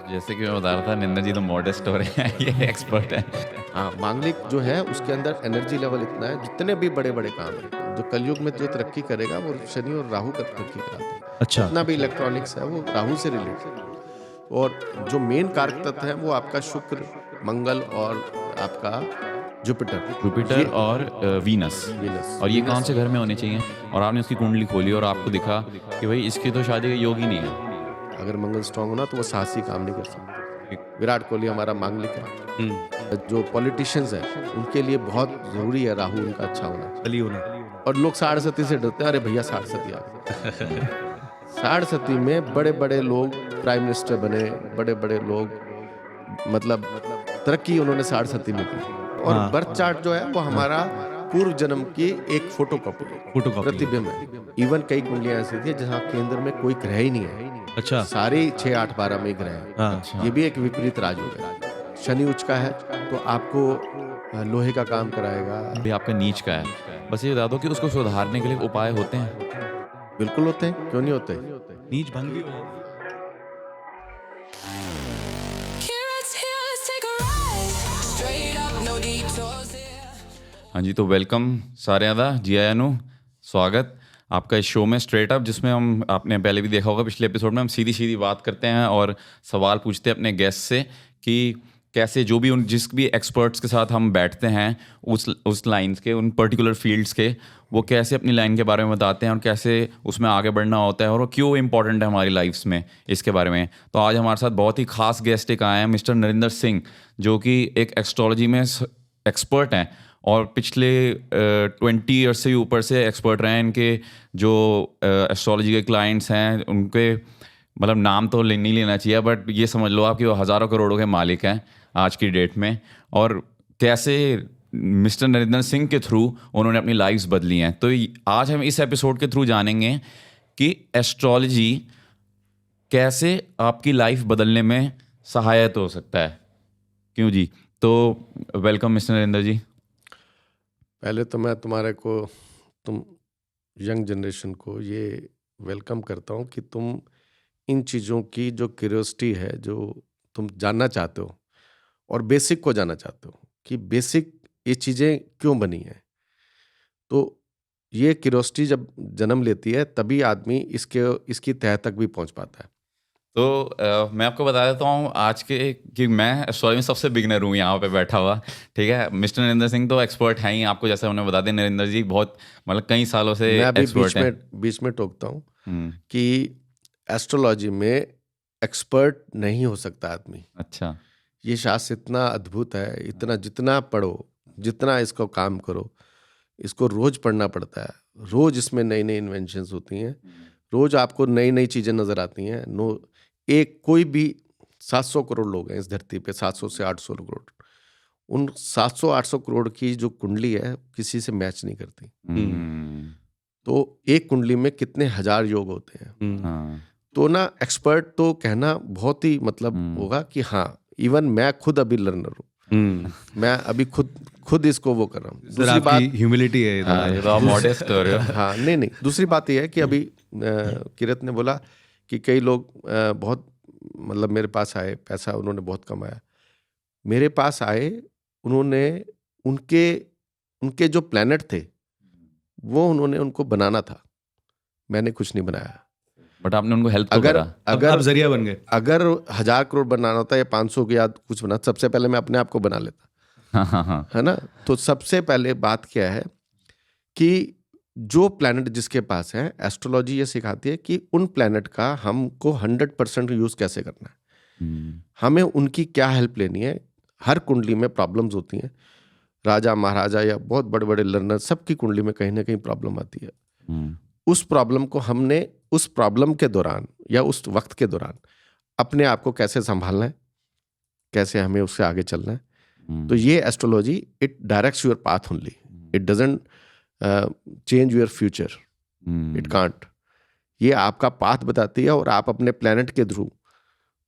जैसे कि मैं बता रहा था, निंदा जी तो मॉडेस्ट हो रहे हैं, ये एक्सपर्ट है। हाँ, मांगलिक जो है उसके अंदर एनर्जी लेवल इतना है, जितने भी बड़े-बड़े काम हैं, जो कलयुग में जो तरक्की करेगा वो शनि और राहु का तरक्की कराते हैं। अच्छा। जितना भी इलेक्ट्रॉनिक्स है वो राहु से रिलेटेड है। और जो मेन कारक तत्व है वो आपका शुक्र, मंगल और आपका जुपिटर। जुपिटर ये और वीनस। वीनस और ये कौन वीनस से घर में होने चाहिए? और आपने उसकी कुंडली खोली और आपको दिखा कि भाई इसकी तो शादी का योग ही नहीं है। अगर मंगल स्ट्रांग हो ना तो वो साहसी काम नहीं कर सकते। विराट कोहली हमारा मांगलिक है। जो पॉलिटिशियंस हैं उनके लिए बहुत जरूरी है राहु उनका अच्छा होना। बली होना। और लोग साढ़ सती से डरते हैं, अरे भैया साढ़ सती आ गए। साढ़ सती में बड़े बड़े लोग प्राइम मिनिस्टर बने, बड़े बड़े लोग मतलब तरक्की उन्होंने साढ़ सती में की। और हाँ। बर्थ चार्ट जो है वो हमारा पूर्व जन्म की एक फोटोकॉपी है, फोटोकॉपी। प्रतिबिंब है। इवन कई कुंडलियां ऐसी थी जहाँ केंद्र में कोई ग्रह ही नहीं है, अच्छा। सारे 6, 8, 12 में ग्रह है। हाँ। ये भी एक विपरीत राजयोग है। शनि उच्च का है तो आपको लोहे का काम कराएगा। अभी आपका नीच का है, बस ये बता दो कि उसको सुधारने के लिए उपाय होते हैं? बिल्कुल होते हैं, क्यों नहीं होते। नीच भंग भी हो। हाँ जी, तो वेलकम सारे आदा जी आया नु स्वागत आपका इस शो में स्ट्रेट अप, जिसमें हम आपने पहले भी देखा होगा पिछले एपिसोड में हम सीधी सीधी बात करते हैं और सवाल पूछते हैं अपने गेस्ट से कि कैसे जो भी उन जिस भी एक्सपर्ट्स के साथ हम बैठते हैं उस लाइन्स के, उन पर्टिकुलर फील्ड्स के, वो कैसे अपनी लाइन के बारे में बताते हैं और कैसे उसमें आगे बढ़ना होता है और वो क्यों इंपॉर्टेंट है हमारी लाइफ्स में, इसके बारे में। तो आज हमारे साथ बहुत ही खास गेस्ट एक आए हैं, मिस्टर नरिंदर सिंह, जो कि एक एस्ट्रोलॉजी में एक्सपर्ट हैं और पिछले 20 ईयर्स से भी ऊपर से एक्सपर्ट रहे हैं। इनके जो एस्ट्रोलॉजी के क्लाइंट्स हैं उनके मतलब नाम तो नहीं लेना चाहिए, बट ये समझ लो आप कि वो हज़ारों करोड़ों के मालिक हैं आज की डेट में। और कैसे मिस्टर नरिंदर सिंह के थ्रू उन्होंने अपनी लाइफ्स बदली हैं। तो आज हम इस एपिसोड के थ्रू जानेंगे कि एस्ट्रोलॉजी कैसे आपकी लाइफ बदलने में सहायक हो सकता है। क्यों जी? तो वेलकम मिस्टर नरिंदर जी। पहले तो मैं तुम यंग जनरेशन को ये वेलकम करता हूँ कि तुम इन चीज़ों की जो क्यूरियोसिटी है, जो तुम जानना चाहते हो और बेसिक को जानना चाहते हो कि बेसिक ये चीज़ें क्यों बनी हैं। तो ये क्यूरियोसिटी जब जन्म लेती है तभी आदमी इसकी तह तक भी पहुंच पाता है। तो मैं आपको बता देता हूँ आज के कि मैं एस्ट्रोलॉजी में सबसे बिगनर हूँ यहाँ पे बैठा हुआ। ठीक है, मिस्टर नरिंदर सिंह तो एक्सपर्ट हैं ही, आपको जैसे उन्होंने बता दिया। नरिंदर जी बहुत मतलब कई सालों से मैं अभी एक्सपर्ट हैं। बीच में टोकता हूँ कि एस्ट्रोलॉजी में एक्सपर्ट नहीं हो सकता आदमी। अच्छा। ये शास्त्र इतना अद्भुत है, इतना जितना पढ़ो, जितना इसको काम करो, इसको रोज पढ़ना पड़ता है। रोज इसमें नई नई इन्वेंशंस होती हैं, रोज आपको नई नई चीज़ें नज़र आती हैं। एक कोई भी 700 करोड़ लोग हैं इस धरती पे, 700 से 800 करोड़। उन 700-800 करोड़ की जो कुंडली है किसी से मैच नहीं करती। तो एक कुंडली में कितने हजार योग होते हैं। हाँ। तो ना एक्सपर्ट तो कहना बहुत ही मतलब होगा कि हाँ, इवन मैं खुद अभी लर्नर हूँ। मैं अभी खुद इसको वो कर रहा हूँ। दूसरी बात ह्यूमिलिटी है इधर। हाँ, ये तो आप मॉडेस्ट हो रहे हो। हाँ, नहीं, दूसरी बात ये है कि अभी किरत ने बोला कि कई लोग बहुत मतलब मेरे पास आए, पैसा उन्होंने बहुत कमाया। मेरे पास आए, उन्होंने उनके जो प्लैनेट थे वो उन्होंने उनको बनाना था, मैंने कुछ नहीं बनाया। बट आपने उनको हेल्प तो करा। आप जरिया बन गए। अगर 1000 करोड़ बनाना होता या 500 की याद कुछ बना, सबसे पहले मैं अपने आप को बना लेता। हाँ। है ना। तो सबसे पहले बात क्या है कि जो प्लैनेट जिसके पास है, एस्ट्रोलॉजी ये सिखाती है कि उन प्लैनेट का हमको 100% यूज कैसे करना है, हमें उनकी क्या हेल्प लेनी है। हर कुंडली में प्रॉब्लम्स होती हैं। राजा महाराजा या बहुत बड़े बड़े लर्नर, सबकी कुंडली में कहीं ना कहीं प्रॉब्लम आती है। उस प्रॉब्लम को हमने उस प्रॉब्लम के दौरान या उस वक्त के दौरान अपने आप को कैसे संभालना है, कैसे हमें उससे आगे चलना है। तो ये astrology it directs your path only, it doesn't change your future, it can't. ये आपका पाथ बताती है और आप अपने प्लेनेट के थ्रू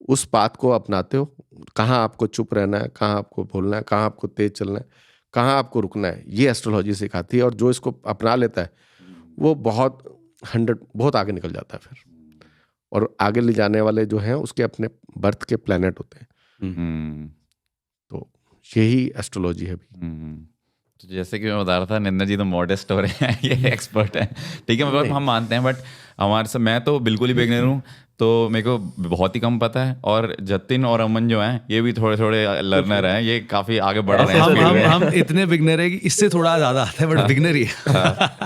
उस पाथ को अपनाते हो। कहाँ आपको चुप रहना है, कहाँ आपको बोलना है, कहाँ आपको तेज चलना है, कहाँ आपको रुकना है, ये एस्ट्रोलॉजी सिखाती है। और जो इसको अपना लेता है वो बहुत आगे निकल जाता है फिर। और आगे ले जाने वाले जो हैं उसके अपने बर्थ के प्लैनेट होते हैं। तो यही एस्ट्रोलॉजी है अभी। तो जैसे कि मैं बता रहा था, निंदा जी तो मॉडेस्ट हो रहे हैं, ये एक्सपर्ट हैं, ठीक है, मतलब हम मानते हैं, बट हमारे से मैं तो बिल्कुल ही बिगनर हूँ, तो मेरे को बहुत ही कम पता है। और जतिन और अमन जो हैं ये भी थोड़े थोड़े लर्नर हैं, ये काफ़ी आगे बढ़ रहे हैं इस फील्ड में। हम इतने बिगनर है कि इससे थोड़ा ज्यादा आता है, बट बिगनर ही है।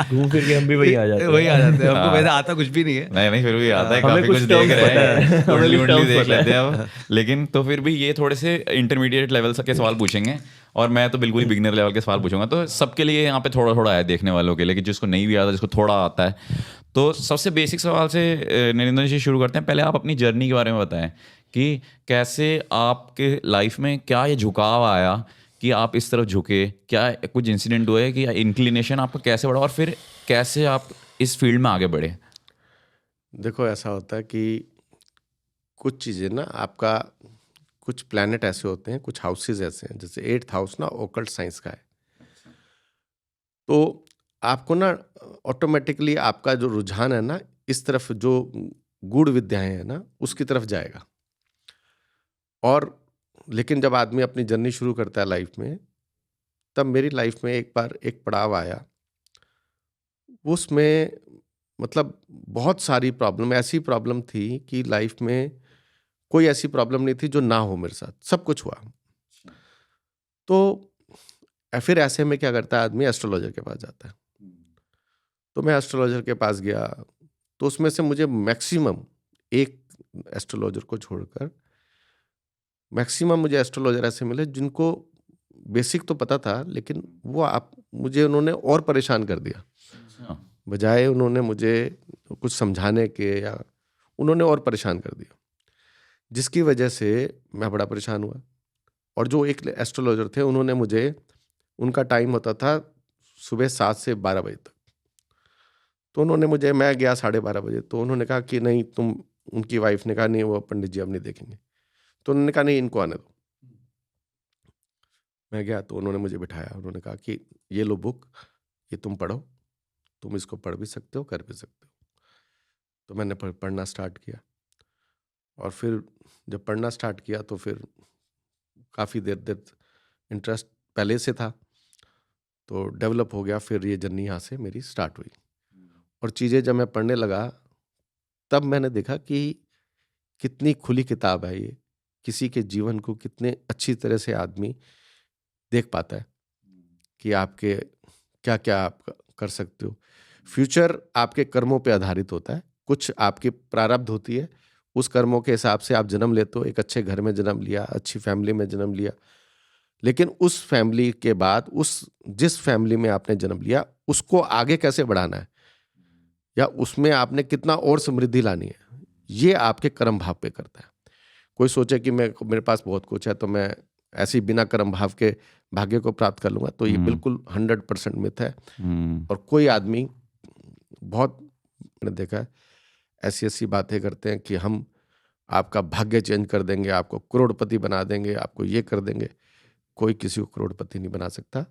घूम फिर के हम भी वही आ जाते हैं। वही आ जाते हैं, हमको वैसे आता कुछ भी नहीं है। नहीं फिर भी आता है, हमें काफी कुछ कुछ देख terms रहे पता है, हैं, हमें कुंडली कुछ उंडली terms देख पता लेते हैं अब। लेकिन तो फिर भी ये थोड़े से इंटरमीडिएट लेवल के सवाल पूछेंगे, और मैं तो बिल्कुल ही बिगिनर लेवल के सवाल पूछूंगा, तो सबके लिए यहाँ पे थोड़ा थोड़ा है देखने वालों के लिए, कि जिसको नहीं भी आता, जिसको थोड़ा आता है। तो सबसे बेसिक सवाल से नरेंद्र जी शुरू करते हैं। पहले आप अपनी जर्नी के बारे में बताएं कि कैसे आपके लाइफ में क्या ये झुकाव आया कि आप इस तरफ झुके, क्या कुछ इंसिडेंट हुए कि इंक्लिनेशन आपका कैसे बढ़ा, और फिर कैसे आप इस फील्ड में आगे बढ़े। देखो ऐसा होता है कि कुछ चीज़ें ना, आपका कुछ प्लैनेट ऐसे होते हैं, कुछ हाउसेज ऐसे हैं, जैसे 8th हाउस ना ओकल्ट साइंस का है, तो आपको ना ऑटोमेटिकली आपका जो रुझान है ना इस तरफ, जो गूढ़ विद्याएं हैं ना उसकी तरफ जाएगा। और लेकिन जब आदमी अपनी जर्नी शुरू करता है लाइफ में, तब मेरी लाइफ में एक बार एक पड़ाव आया, उसमें मतलब बहुत सारी प्रॉब्लम, ऐसी प्रॉब्लम थी कि लाइफ में कोई ऐसी प्रॉब्लम नहीं थी जो ना हो, मेरे साथ सब कुछ हुआ। तो फिर ऐसे में क्या करता है आदमी, एस्ट्रोलॉजर के पास जाता है। तो मैं एस्ट्रोलॉजर के पास गया, तो उसमें से मुझे मैक्सिमम, एक एस्ट्रोलॉजर को छोड़कर मैक्सिमम मुझे एस्ट्रोलॉजर ऐसे मिले जिनको बेसिक तो पता था, लेकिन वो मुझे उन्होंने और परेशान कर दिया। बजाय उन्होंने मुझे कुछ समझाने के, या उन्होंने और परेशान कर दिया, जिसकी वजह से मैं बड़ा परेशान हुआ। और जो एक एस्ट्रोलॉजर थे, उन्होंने मुझे, उनका टाइम होता था सुबह 7 से 12 बजे तक, तो उन्होंने मुझे, मैं गया 12:30 बजे, तो उन्होंने कहा कि नहीं तुम, उनकी वाइफ ने कहा नहीं वो पंडित जी अब नहीं देखेंगे, तो उन्होंने कहा नहीं इनको आने दो। मैं गया तो उन्होंने मुझे बिठाया, उन्होंने कहा कि ये लो बुक, ये तुम पढ़ो, तुम इसको पढ़ भी सकते हो, कर भी सकते हो। तो मैंने पढ़ना स्टार्ट किया, और फिर जब पढ़ना स्टार्ट किया तो फिर काफ़ी देर इंटरेस्ट पहले से था, तो डेवलप हो गया। फिर ये जर्नी यहाँ से मेरी स्टार्ट हुई, और चीज़ें जब मैं पढ़ने लगा तब मैंने देखा कि कितनी खुली किताब है ये, किसी के जीवन को कितने अच्छी तरह से आदमी देख पाता है कि आपके क्या क्या आप कर सकते हो। फ्यूचर आपके कर्मों पे आधारित होता है, कुछ आपकी प्रारब्ध होती है, उस कर्मों के हिसाब से आप जन्म लेते हो। एक अच्छे घर में जन्म लिया, अच्छी फैमिली में जन्म लिया, लेकिन उस फैमिली के बाद, उस जिस फैमिली में आपने जन्म लिया उसको आगे कैसे बढ़ाना है, या उसमें आपने कितना और समृद्धि लानी है, ये आपके कर्म भाव पे करता है। कोई सोचे कि मेरे पास बहुत कुछ है तो मैं ऐसे ही बिना कर्म भाव के भाग्य को प्राप्त कर लूंगा, तो ये बिल्कुल 100% मिथ है। और कोई आदमी, बहुत मैंने देखा है, ऐसी ऐसी बातें करते हैं कि हम आपका भाग्य चेंज कर देंगे, आपको करोड़पति बना देंगे, आपको ये कर देंगे। कोई किसी को करोड़पति नहीं बना सकता,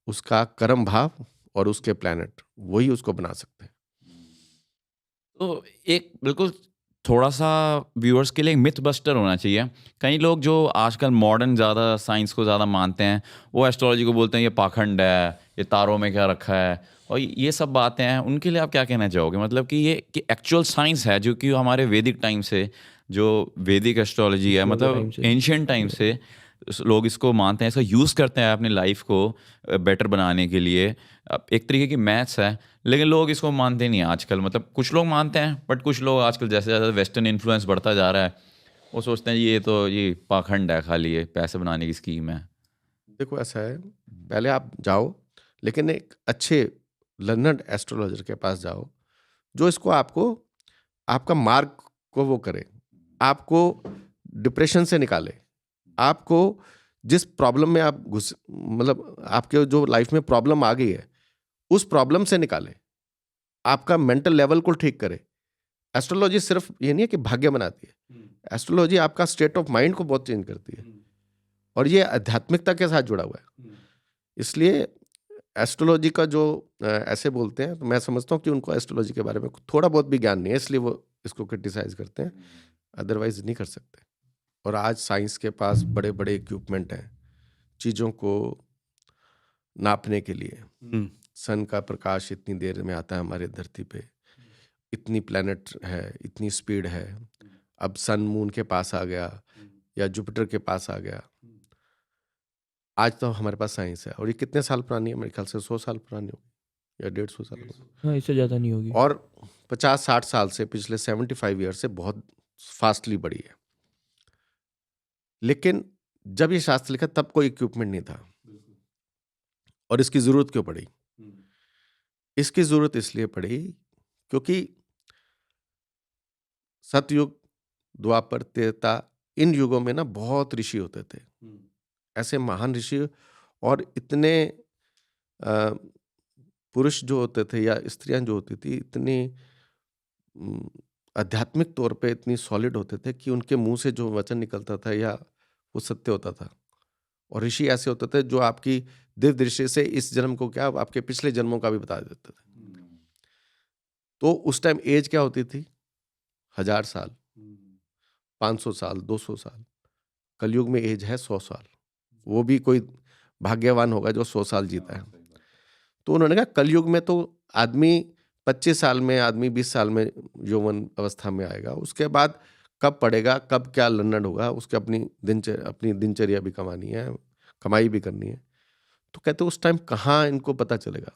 उसका कर्म भाव और उसके प्लैनेट वही उसको बना सकते हैं। तो एक बिल्कुल थोड़ा सा व्यूअर्स के लिए मिथ बस्टर होना चाहिए। कई लोग जो आजकल मॉडर्न ज़्यादा साइंस को ज़्यादा मानते हैं, वो एस्ट्रोलॉजी को बोलते हैं ये पाखंड है, ये तारों में क्या रखा है, और ये सब बातें हैं। उनके लिए आप क्या कहना चाहोगे? मतलब कि ये कि एक्चुअल साइंस है, जो कि हमारे वैदिक टाइम से, जो वैदिक एस्ट्रोलॉजी है, मतलब एंशिएंट टाइम से लोग इसको मानते हैं, इसका यूज़ करते हैं अपनी लाइफ को बेटर बनाने के लिए। एक तरीके की मैथ्स है, लेकिन लोग इसको मानते नहीं आजकल। मतलब कुछ लोग मानते हैं, बट कुछ लोग आजकल जैसे ज़्यादा वेस्टर्न इन्फ्लुएंस बढ़ता जा रहा है, वो सोचते हैं ये पाखंड है, खाली ये पैसे बनाने की स्कीम है। देखो ऐसा है, पहले आप जाओ, लेकिन एक अच्छे लर्नर्ड एस्ट्रोलॉजर के पास जाओ, जो इसको आपको, आपका मार्ग को वो करे, आपको डिप्रेशन से निकाले, आपको जिस प्रॉब्लम में आप मतलब आपके जो लाइफ में प्रॉब्लम आ गई है उस प्रॉब्लम से निकाले, आपका मेंटल लेवल को ठीक करे। एस्ट्रोलॉजी सिर्फ ये नहीं है कि भाग्य बनाती है, एस्ट्रोलॉजी आपका स्टेट ऑफ माइंड को बहुत चेंज करती है, और ये आध्यात्मिकता के साथ जुड़ा हुआ है। इसलिए एस्ट्रोलॉजी का जो ऐसे बोलते हैं, तो मैं समझता हूँ कि उनको एस्ट्रोलॉजी के बारे में थोड़ा बहुत भी ज्ञान नहीं है, इसलिए वो इसको क्रिटिसाइज करते हैं, अदरवाइज नहीं कर सकते। और आज साइंस के पास बड़े बड़े इक्विपमेंट हैं चीज़ों को नापने के लिए। सन का प्रकाश इतनी देर में आता है हमारे धरती पे, इतनी प्लैनेट है, इतनी स्पीड है। अब सन मून के पास आ गया या जुपिटर के पास आ गया। आज तो हमारे पास साइंस है, और ये कितने साल पुरानी है? मेरे ख्याल से 100 साल पुरानी होगी या 150 साल होगी। हाँ, इससे ज़्यादा नहीं होगी। और 50-60 साल से, पिछले 75 ईयर से बहुत फास्टली बढ़ी है। लेकिन जब ये शास्त्र लिखा तब कोई इक्विपमेंट नहीं था। और इसकी जरूरत क्यों पड़ी? इसकी जरूरत इसलिए पड़ी क्योंकि सतयुग, द्वापर, त्रेता, इन युगों में ना बहुत ऋषि होते थे, ऐसे महान ऋषि। और इतने पुरुष जो होते थे या स्त्रियां जो होती थी, इतनी आध्यात्मिक तौर पे इतनी सॉलिड होते थे कि उनके मुंह से जो वचन निकलता था या वो सत्य होता था। और ऋषि ऐसे होते थे जो आपकी दिव्य दृष्टि से इस जन्म को क्या, आपके पिछले जन्मों का भी बता देते थे। तो उस टाइम एज क्या होती थी? 1000 साल, 500 साल, 200 साल। कलयुग में एज है 100 साल। वो भी कोई भाग्यवान होगा जो 100 साल जीता है। तो उन्होंने कहा कलयुग में तो आदमी 25 साल में, आदमी 20 साल में यौवन अवस्था में आएगा, उसके बाद कब पढ़ेगा, कब क्या लन्नड़ होगा, उसके अपनी दिनचर्या भी कमानी है, कमाई भी करनी है। तो कहते उस टाइम कहाँ इनको पता चलेगा?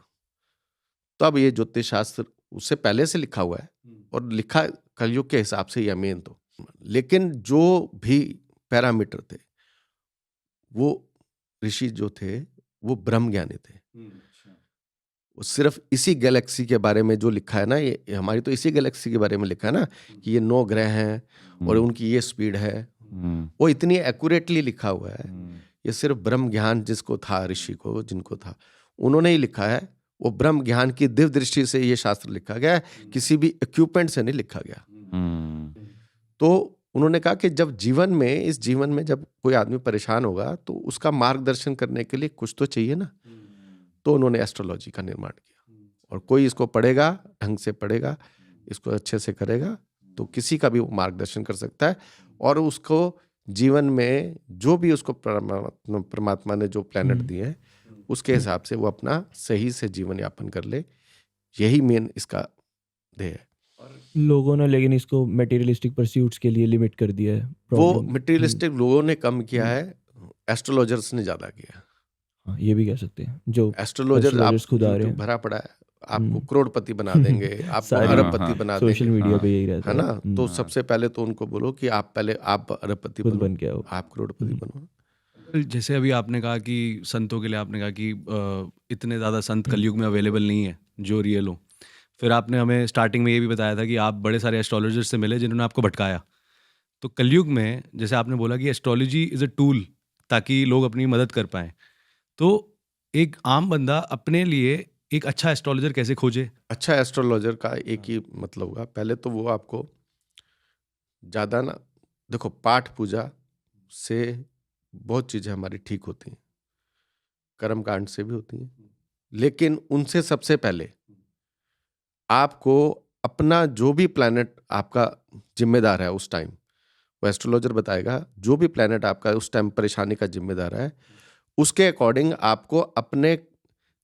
तब ये ज्योतिष शास्त्र उससे पहले से लिखा हुआ है, और लिखा कलयुग के हिसाब से, यह मेन तो। लेकिन जो भी पैरामीटर थे, वो ऋषि जो थे वो ब्रह्म ज्ञानी थे। वो सिर्फ इसी गैलेक्सी के बारे में जो लिखा है ना, ये हमारी तो इसी गैलेक्सी के बारे में लिखा है ना, कि ये 9 ग्रह हैं और उनकी ये स्पीड है, वो इतनी एक्यूरेटली लिखा हुआ है। ये सिर्फ ब्रह्म ज्ञान जिसको था, ऋषि को जिनको था, उन्होंने ही लिखा है। वो ब्रह्म ज्ञान की दिव्य दृष्टि से ये शास्त्र लिखा गया है, किसी भी इक्विपमेंट से नहीं लिखा गया। तो उन्होंने कहा कि जब जीवन में, इस जीवन में जब कोई आदमी परेशान होगा तो उसका मार्गदर्शन करने के लिए कुछ तो चाहिए ना। तो उन्होंने एस्ट्रोलॉजी का निर्माण किया, और कोई इसको पढ़ेगा, ढंग से पढ़ेगा, इसको अच्छे से करेगा, तो किसी का भी वो मार्गदर्शन कर सकता है। और उसको जीवन में जो भी उसको परमात्मा ने जो प्लैनेट दिए हैं, उसके हिसाब से वो अपना सही से जीवन यापन कर ले। यही मेन इसका ध्येय है। लोगों ने लेकिन इसको मटेरियलिस्टिक परस्यूट्स के लिए लिमिट कर दिया है। वो मटेरियलिस्टिक लोगों ने कम किया है, एस्ट्रोलॉजर्स ने ज्यादा किया। हाँ, ये भी कह सकते हैं। जो एस्ट्रोलॉजर आप खुद आ रहे हैं, भरा पड़ा है, आपको करोड़पति बना देंगे, आपको अरबपति बना देंगे, सोशल मीडिया पे यही रहता है ना। तो सबसे पहले तो उनको बोलो कि आप अरबपति बन के आओ, आप करोड़पति बनो। जैसे अभी आपने कहा कि संतों के लिए आपने कहा कि इतने ज़्यादा संत कलयुग में अवेलेबल नहीं है जो रियल हो। फिर आपने हमें स्टार्टिंग में ये भी बताया था कि आप बड़े सारे एस्ट्रोलॉजर्स से मिले जिन्होंने आपको भटकाया। तो कलयुग में जैसे आपने बोला कि एस्ट्रोलॉजी इज़ अ टूल ताकि लोग अपनी मदद कर पाएँ, तो एक आम बंदा अपने लिए एक अच्छा एस्ट्रोलॉजर कैसे खोजे? अच्छा एस्ट्रोलॉजर का एक ही मतलब होगा, पहले तो वो आपको ज़्यादा ना, देखो पाठ पूजा से बहुत चीज़ें हमारी ठीक होती हैं, कर्म कांड से भी होती हैं, लेकिन उनसे सबसे पहले आपको अपना जो भी प्लैनेट आपका जिम्मेदार है उस टाइम, वो एस्ट्रोलॉजर बताएगा, जो भी प्लैनेट आपका उस टाइम परेशानी का जिम्मेदार है, उसके अकॉर्डिंग आपको अपने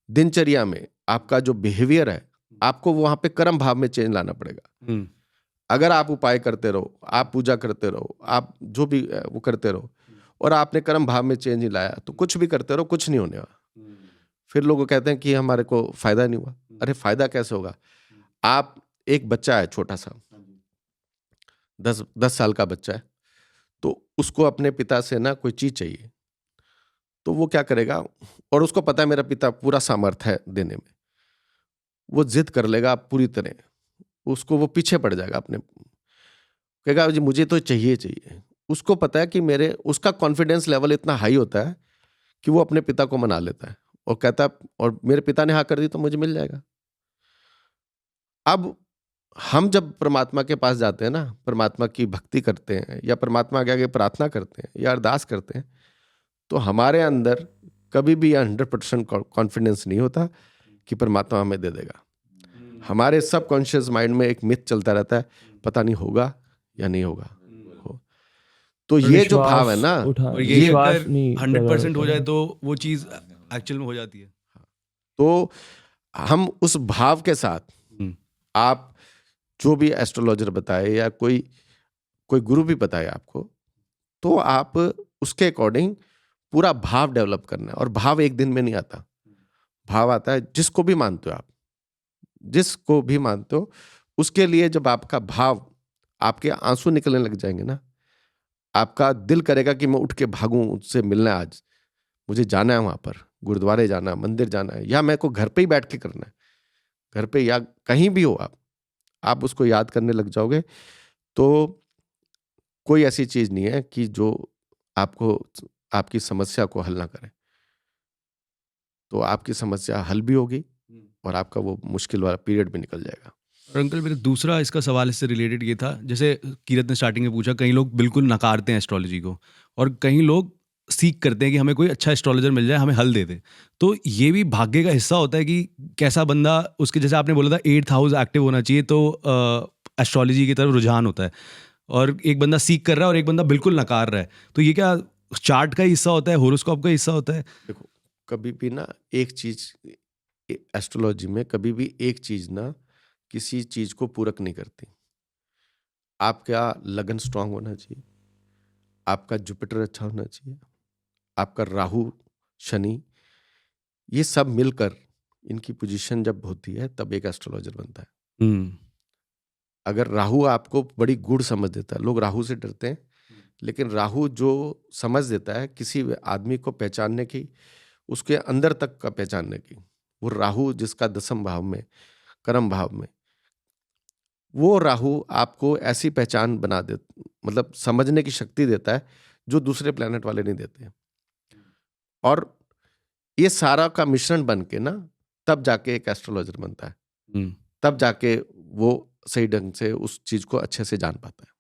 दिनचर्या में आपका जो बिहेवियर है, आपको वहां पे कर्म भाव में चेंज लाना पड़ेगा। अगर आप उपाय करते रहो, आप पूजा करते रहो, आप जो भी वो करते रहो, और आपने कर्म भाव में चेंज नहीं लाया, तो कुछ भी करते रहो, कुछ नहीं होने वाला। फिर लोग कहते हैं कि हमारे को फायदा नहीं हुआ। अरे फायदा कैसे होगा? आप, एक बच्चा है छोटा सा, 10 साल का बच्चा है, तो उसको अपने पिता से ना कोई चीज चाहिए, तो वो क्या करेगा, और उसको पता है मेरा पिता पूरा सामर्थ्य है देने में, वो जिद कर लेगा पूरी तरह, उसको वो पीछे पड़ जाएगा अपने, कहेगा जी मुझे तो चाहिए। उसको पता है कि उसका कॉन्फिडेंस लेवल इतना हाई होता है कि वो अपने पिता को मना लेता है और कहता है, और मेरे पिता ने हाँ कर दी तो मुझे मिल जाएगा। अब हम जब परमात्मा के पास जाते हैं ना, परमात्मा की भक्ति करते हैं या परमात्मा के आगे प्रार्थना करते हैं या अरदास करते हैं, तो हमारे अंदर कभी भी 100% कॉन्फिडेंस नहीं होता कि परमात्मा हमें दे देगा। हमारे सबकॉन्शियस माइंड में एक मिथ चलता रहता है, पता नहीं होगा या नहीं होगा। तो ये जो भाव है ना, और ये विश्वास अगर नहीं 100% हो develop जाए तो वो चीज़ एक्चुअल में हो जाती है। तो हम उस भाव के साथ, हम्म। आप जो भी एस्ट्रोलॉजर बताए या कोई गुरु भी बताए आपको, तो आप उसके अकॉर्डिंग पूरा भाव डेवलप करना है। और भाव एक दिन में नहीं आता, भाव आता है जिसको भी मानते हो आप, जिसको भी मानते हो उसके लिए। जब आपका भाव, आपके आंसू निकलने लग जाएंगे ना, आपका दिल करेगा कि मैं उठ के भागूं, उससे मिलना है, आज मुझे जाना है वहां पर, गुरुद्वारे जाना है, मंदिर जाना है, या मेरे को घर पे ही बैठ के करना है, घर पे या कहीं भी हो आप उसको याद करने लग जाओगे, तो कोई ऐसी चीज नहीं है कि जो आपको, आपकी समस्या को हल ना करे। तो आपकी समस्या हल भी होगी और आपका वो मुश्किल वाला पीरियड भी निकल जाएगा। और अंकल, मेरा दूसरा इसका सवाल इससे रिलेटेड ये था, जैसे कीरत ने स्टार्टिंग में पूछा, कई लोग बिल्कुल नकारते हैं एस्ट्रोलॉजी को और कई लोग सीख करते हैं कि हमें कोई अच्छा एस्ट्रोलॉजर मिल जाए, हमें हल दे दे। तो ये भी भाग्य का हिस्सा होता है कि कैसा बंदा, उसके जैसे आपने बोला था 8th हाउस एक्टिव होना चाहिए तो एस्ट्रोलॉजी की तरफ रुझान होता है, और एक बंदा सीख कर रहा है और एक बंदा बिल्कुल नकार रहा है, तो ये क्या चार्ट का हिस्सा होता है, होरोस्कोप का हिस्सा होता है? देखो, कभी भी ना एक चीज, एस्ट्रोलॉजी में कभी भी एक चीज ना किसी चीज को पूरक नहीं करती। आपका लगन स्ट्रांग होना चाहिए, आपका जुपिटर अच्छा होना चाहिए, आपका राहु शनि, ये सब मिलकर इनकी पोजीशन जब होती है तब एक एस्ट्रोलॉजर बनता है। अगर राहु आपको बड़ी गुड़ समझ देता है, लोग राहु से डरते हैं, लेकिन राहु जो समझ देता है किसी आदमी को पहचानने की, उसके अंदर तक का पहचानने की, वो राहु जिसका 10th भाव में, कर्म भाव में, वो राहु आपको ऐसी पहचान बना दे, मतलब समझने की शक्ति देता है जो दूसरे प्लेनेट वाले नहीं देते। और ये सारा का मिश्रण बन के ना तब जाके एक एस्ट्रोलॉजर बनता है, तब जाके वो सही ढंग से उस चीज को अच्छे से जान पाता है।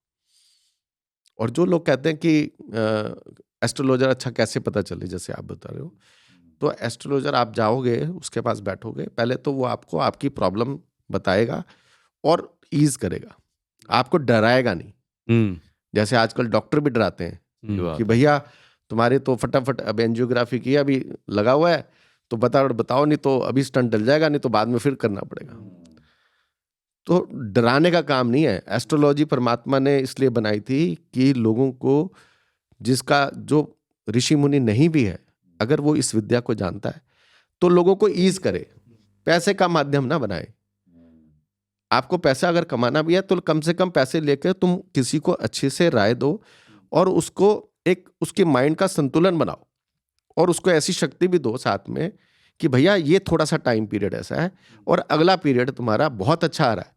और जो लोग कहते हैं कि एस्ट्रोलॉजर अच्छा कैसे पता चले, जैसे आप बता रहे हो, तो एस्ट्रोलॉजर आप जाओगे, उसके पास बैठोगे, पहले तो वो आपको आपकी प्रॉब्लम बताएगा और ईज करेगा, आपको डराएगा नहीं। जैसे आजकल डॉक्टर भी डराते हैं कि भैया तुम्हारे तो फटाफट अब एंजियोग्राफी की, अभी लगा हुआ है तो बताओ नहीं तो अभी स्टंट डल जाएगा, नहीं तो बाद में फिर करना पड़ेगा। तो डराने का काम नहीं है। एस्ट्रोलॉजी परमात्मा ने इसलिए बनाई थी कि लोगों को, जिसका जो ऋषि मुनि नहीं भी है, अगर वो इस विद्या को जानता है तो लोगों को ईज करे, पैसे का माध्यम ना बनाए। आपको पैसा अगर कमाना भी है तो कम से कम पैसे लेकर तुम किसी को अच्छे से राय दो और उसको एक उसके माइंड का संतुलन बनाओ और उसको ऐसी शक्ति भी दो साथ में कि भैया ये थोड़ा सा टाइम पीरियड ऐसा है और अगला पीरियड तुम्हारा बहुत अच्छा आ रहा है,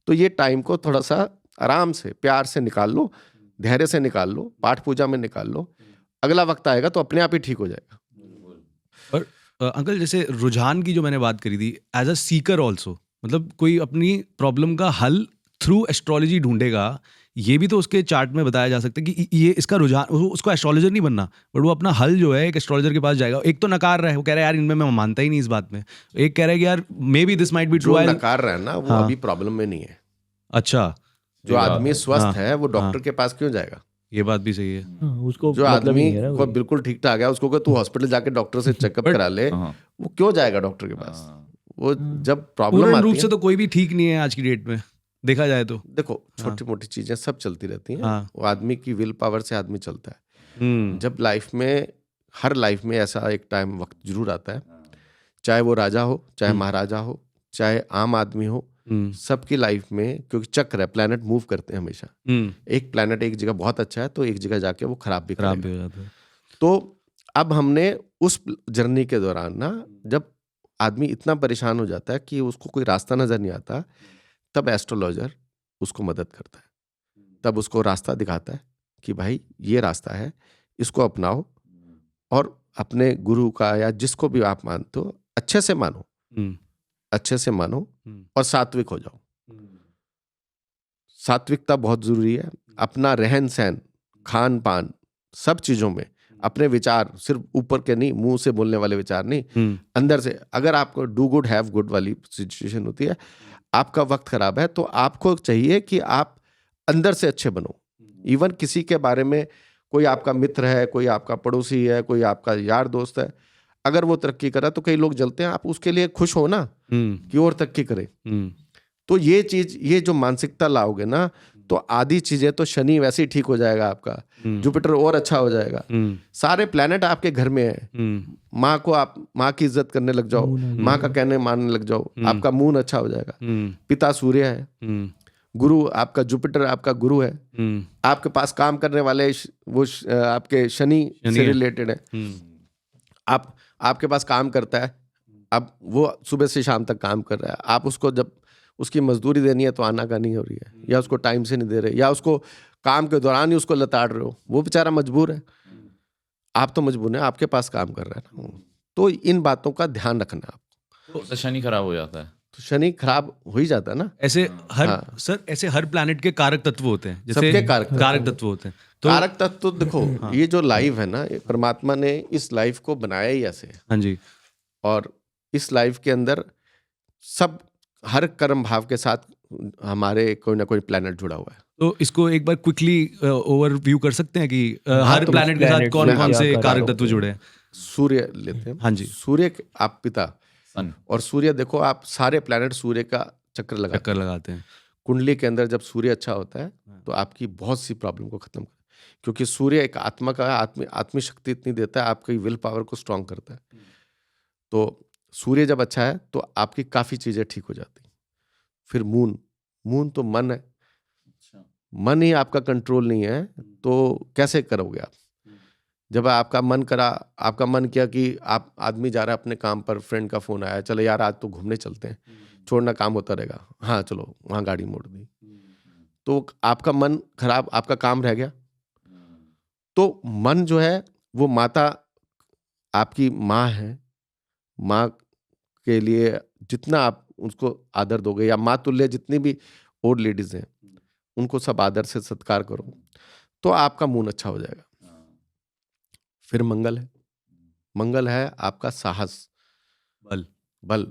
तो ये टाइम को थोड़ा सा आराम से, प्यार से निकाल लो, धैर्य से निकाल लो, पाठ पूजा में निकाल लो, अगला वक्त आएगा तो अपने आप ही ठीक हो जाएगा। और अंकल, जैसे रुझान की जो मैंने बात करी थी, एज अ सीकर ऑल्सो, मतलब कोई अपनी प्रॉब्लम का हल थ्रू एस्ट्रोलॉजी ढूंढेगा, ये भी तो उसके चार्ट में बताया जा सकता है कि ये इसका रुझान, उसको एस्ट्रोलॉजर नहीं बनना, बट वो अपना हल जो है एक एस्ट्रोलॉजर के पास जाएगा। एक तो नकार रहा है, वो कह रहा है यार इनमें मैं मानता ही नहीं इस बात में, एक कह रहा है कि यार may be this might be true. नकार रहा है ना वो अभी प्रॉब्लम में नहीं है। अच्छा, जो आदमी स्वस्थ है वो डॉक्टर के पास क्यों जाएगा? ये बात भी सही है। उसको जो आदमी को बिल्कुल ठीक ठाक है, उसको तू हॉस्पिटल जाके डॉक्टर से चेकअप करा ले, वो क्यों जाएगा डॉक्टर के पास? वो जब प्रॉब्लम आती रूप है, से तो कोई भी ठीक नहीं है आज की डेट में, देखा जाए तो। देखो छोटी मोटी चीजें सब चलती रहती हैं। वो आदमी की विल पावर से आदमी चलता है। जब लाइफ में, हर लाइफ में ऐसा एक टाइम वक्त जरूर आता है, चाहे वो राजा हो, चाहे महाराजा हो, चाहे आम आदमी हो, सबकी लाइफ में, क्योंकि चक्र है, प्लैनेट मूव करते हैं हमेशा। एक प्लैनेट एक जगह बहुत अच्छा है तो एक जगह जाके वो खराब भी हो जाता है। तो अब हमने उस जर्नी के दौरान ना, जब आदमी इतना परेशान हो जाता है कि उसको कोई रास्ता नजर नहीं आता, तब एस्ट्रोलॉजर उसको मदद करता है, तब उसको रास्ता दिखाता है कि भाई ये रास्ता है, इसको अपनाओ और अपने गुरु का या जिसको भी आप मानते हो अच्छे से मानो, अच्छे से मानो और सात्विक हो जाओ। सात्विकता बहुत जरूरी है। अपना रहन सहन, खान पान, सब चीजों में अपने विचार सिर्फ ऊपर के नहीं, मुंह से बोलने वाले विचार नहीं, अंदर से। अगर आपको डू गुड हैव गुड वाली सिचुएशन होती है, आपका वक्त खराब है, तो आपको चाहिए कि आप अंदर से अच्छे बनो। इवन किसी के बारे में, कोई आपका मित्र है, कोई आपका पड़ोसी है, कोई आपका यार दोस्त है, अगर वो तरक्की करा तो कई लोग जलते हैं, आप उसके लिए खुश हो ना कि और तरक्की करे। तो ये चीज, ये जो मानसिकता लाओगे ना, तो आधी चीजें तो शनि वैसे ही ठीक हो जाएगा आपका, जुपिटर और अच्छा हो जाएगा, सारे प्लैनेट आपके घर में है। माँ को आप माँ की इज्जत करने लग जाओ, माँ का कहने मानने लग जाओ, आपका मून अच्छा हो जाएगा। पिता सूर्य है, गुरु आपका जुपिटर आपका गुरु है, आपके पास काम करने वाले वो आपके शनि से रिलेटेड है। आपके पास काम करता है, अब वो सुबह से शाम तक काम कर रहा है, आप उसको जब उसकी मजदूरी देनी है तो आनाकानी हो रही है, या उसको टाइम से नहीं दे रहे, या उसको काम के दौरान ही उसको लताड़ रहे हो, वो बेचारा मजबूर है, आप तो मजबूर है, आपके पास काम कर रहा है ना। तो इन बातों का ध्यान रखना आपको। तो शनि खराब हो जाता है, तो शनि खराब हो ही जाता है ना। ऐसे सर ऐसे हर प्लैनेट के कारक तत्व होते हैं, जैसे सबके कारक तत्व होते हैं। तो कारक तत्व तो देखो, ये जो लाइफ है ना, ये परमात्मा ने इस लाइफ को बनाया ही ऐसे है। हाँ जी। और इस लाइफ के अंदर सब, हर कर्म भाव के साथ हमारे कोई ना कोई प्लैनेट जुड़ा हुआ है। तो इसको एक बार क्विकली ओवरव्यू कर सकते हैं कि हर तो प्लैनेट के साथ planet कौन से कौन क्या से कारक कारक तत्व होते हैं? जुड़े हैं? सूर्य लेते हैं। हाँ जी। सूर्य आप पिता, सन। और सूर्य देखो, आप सारे प्लैनेट सूर्य का चक्कर लगाते चक्कर लगाते हैं। कुंडली के अंदर जब सूर्य अच्छा होता है तो आपकी बहुत सी प्रॉब्लम को खत्म कर, क्योंकि सूर्य एक आत्मा का आत्मी शक्ति इतनी देता है, आपकी विल पावर को स्ट्रांग करता है। तो सूर्य जब अच्छा है तो आपकी काफी चीजें ठीक हो जाती। फिर मून तो मन है, मन ही आपका कंट्रोल नहीं है, तो कैसे करोगे आप? जब आपका मन किया कि आप आदमी जा रहा है अपने काम पर, फ्रेंड का फोन आया, चलो यार आज तो घूमने चलते हैं, छोड़ना काम होता रहेगा, हाँ चलो, वहां गाड़ी मोड़ दी, तो आपका मन खराब, आपका काम रह गया। तो मन जो है वो माता आपकी माँ है, माँ के लिए जितना आप उसको आदर दोगे, या माँ तुल्य जितनी भी ओल्ड लेडीज हैं उनको सब आदर से सत्कार करो, तो आपका मून अच्छा हो जाएगा। फिर मंगल है आपका साहस, बल।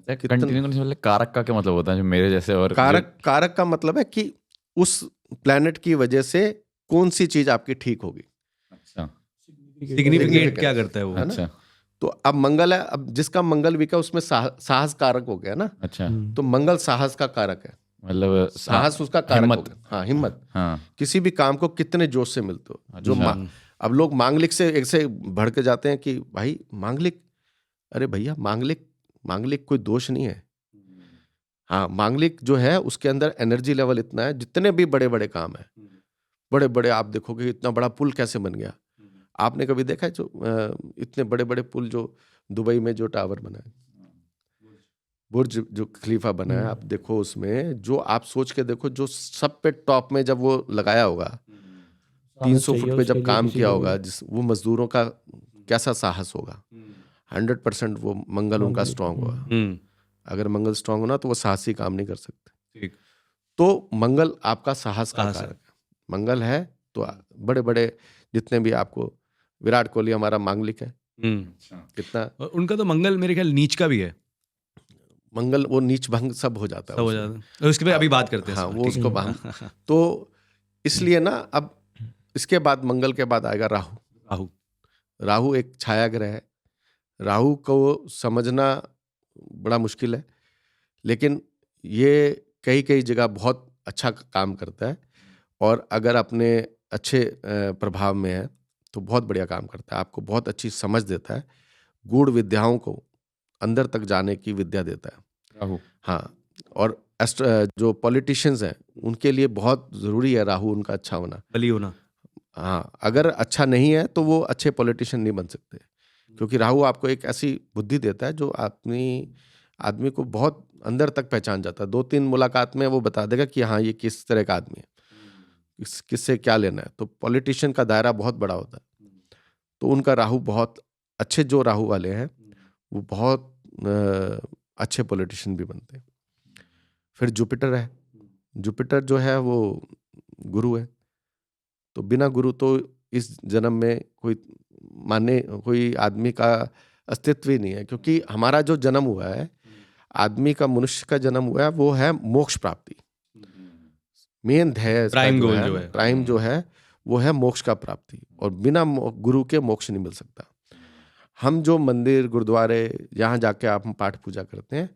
कंटिन्यू कारक का क्या मतलब होता है, जो मेरे जैसे और कारक का मतलब है कि उस प्लैनेट की वजह से कौन सी चीज आपकी ठीक होगी। अच्छा, सिग्निफिकेंट क्या करता है वो? है ना? अच्छा, तो अब मंगल है, अब जिसका मंगल वीक है उसमें साहस कारक हो गया ना। अच्छा, तो मंगल साहस का कारक है, मतलब साहस उसका कारक हिम्मत। हो गया। हाँ, हिम्मत। हाँ, किसी भी काम को कितने जोश से मिलते हो। जो अच्छा। अब लोग मांगलिक से एक से भड़क जाते हैं कि भाई मांगलिक, अरे भैया मांगलिक कोई दोष नहीं है। हाँ, मांगलिक जो है उसके अंदर एनर्जी लेवल इतना है, जितने भी बड़े बड़े काम है, बड़े बड़े, आप देखोगे इतना बड़ा पुल कैसे बन गया। आपने कभी देखा है जो इतने बड़े बड़े पुल जो दुबई में जो टावर बना है, बुर्ज जो खलीफा बना है, आप देखो उसमें जो आप सोच के देखो, जो सब पे टॉप में जब वो लगाया होगा, 300 फुट पे जब काम किया होगा, जिस वो मजदूरों का कैसा साहस होगा। 100% वो मंगल उनका स्ट्रांग होगा। अगर मंगल स्ट्रांग होना तो वो साहसी काम नहीं कर सकते। तो मंगल आपका साहस का कारक है। मंगल है तो बड़े बड़े जितने भी आपको, विराट कोहली हमारा मांगलिक है, कितना उनका तो मंगल मेरे ख्याल नीच का भी है। मंगल वो नीच भंग सब हो जाता है, सब हो जाता है। तो उसके पे अभी बात करते हैं। हाँ, वो उसको तो इसलिए ना, अब इसके बाद मंगल के बाद आएगा राहु एक छाया ग्रह है। राहु को समझना बड़ा मुश्किल है, लेकिन ये कई जगह बहुत अच्छा काम करता है, और अगर अपने अच्छे प्रभाव में है तो बहुत बढ़िया काम करता है। आपको बहुत अच्छी समझ देता है, गूढ़ विद्याओं को अंदर तक जाने की विद्या देता है राहु। हाँ, और जो पॉलिटिशियंस हैं उनके लिए बहुत जरूरी है राहु उनका अच्छा होना, बली होना। हाँ, अगर अच्छा नहीं है तो वो अच्छे पॉलिटिशियन नहीं बन सकते, क्योंकि राहु आपको एक ऐसी बुद्धि देता है जो आदमी को बहुत अंदर तक पहचान जाता है। 2-3 मुलाकात में वो बता देगा कि हाँ ये किस तरह का आदमी है, किससे क्या लेना है। तो पॉलिटिशियन का दायरा बहुत बड़ा होता है, तो उनका राहु बहुत अच्छे, जो राहु वाले हैं वो बहुत अच्छे पॉलिटिशियन भी बनते हैं। फिर जुपिटर है, जुपिटर जो है वो गुरु है, तो बिना गुरु तो इस जन्म में कोई माने कोई आदमी का अस्तित्व ही नहीं है, क्योंकि हमारा जो जन्म हुआ है, आदमी का, मनुष्य का जन्म हुआ है, वो है मोक्ष प्राप्ति। मेन ध्येय इसका Prime जो goal है, जो है। प्राइम जो है वो है मोक्ष का प्राप्ति, और बिना गुरु के मोक्ष नहीं मिल सकता। हम जो मंदिर गुरुद्वारे यहाँ जाके आप हम पाठ पूजा करते हैं,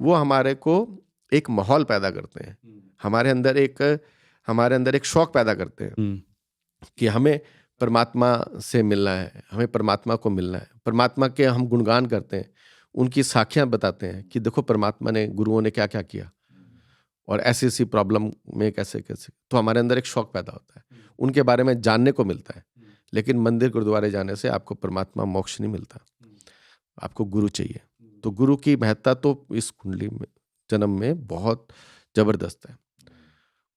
वो हमारे को एक माहौल पैदा करते हैं, हमारे अंदर एक शौक पैदा करते हैं कि हमें परमात्मा से मिलना है, हमें परमात्मा को मिलना है। परमात्मा के हम गुणगान करते हैं, उनकी साखियां बताते हैं कि देखो परमात्मा ने, गुरुओं ने क्या क्या किया, और ऐसी ऐसी प्रॉब्लम में कैसे कैसे, तो हमारे अंदर एक शौक पैदा होता है, उनके बारे में जानने को मिलता है। लेकिन मंदिर गुरुद्वारे जाने से आपको परमात्मा मोक्ष नहीं मिलता, आपको गुरु चाहिए। तो गुरु की महत्ता तो इस कुंडली में, जन्म में बहुत जबरदस्त है।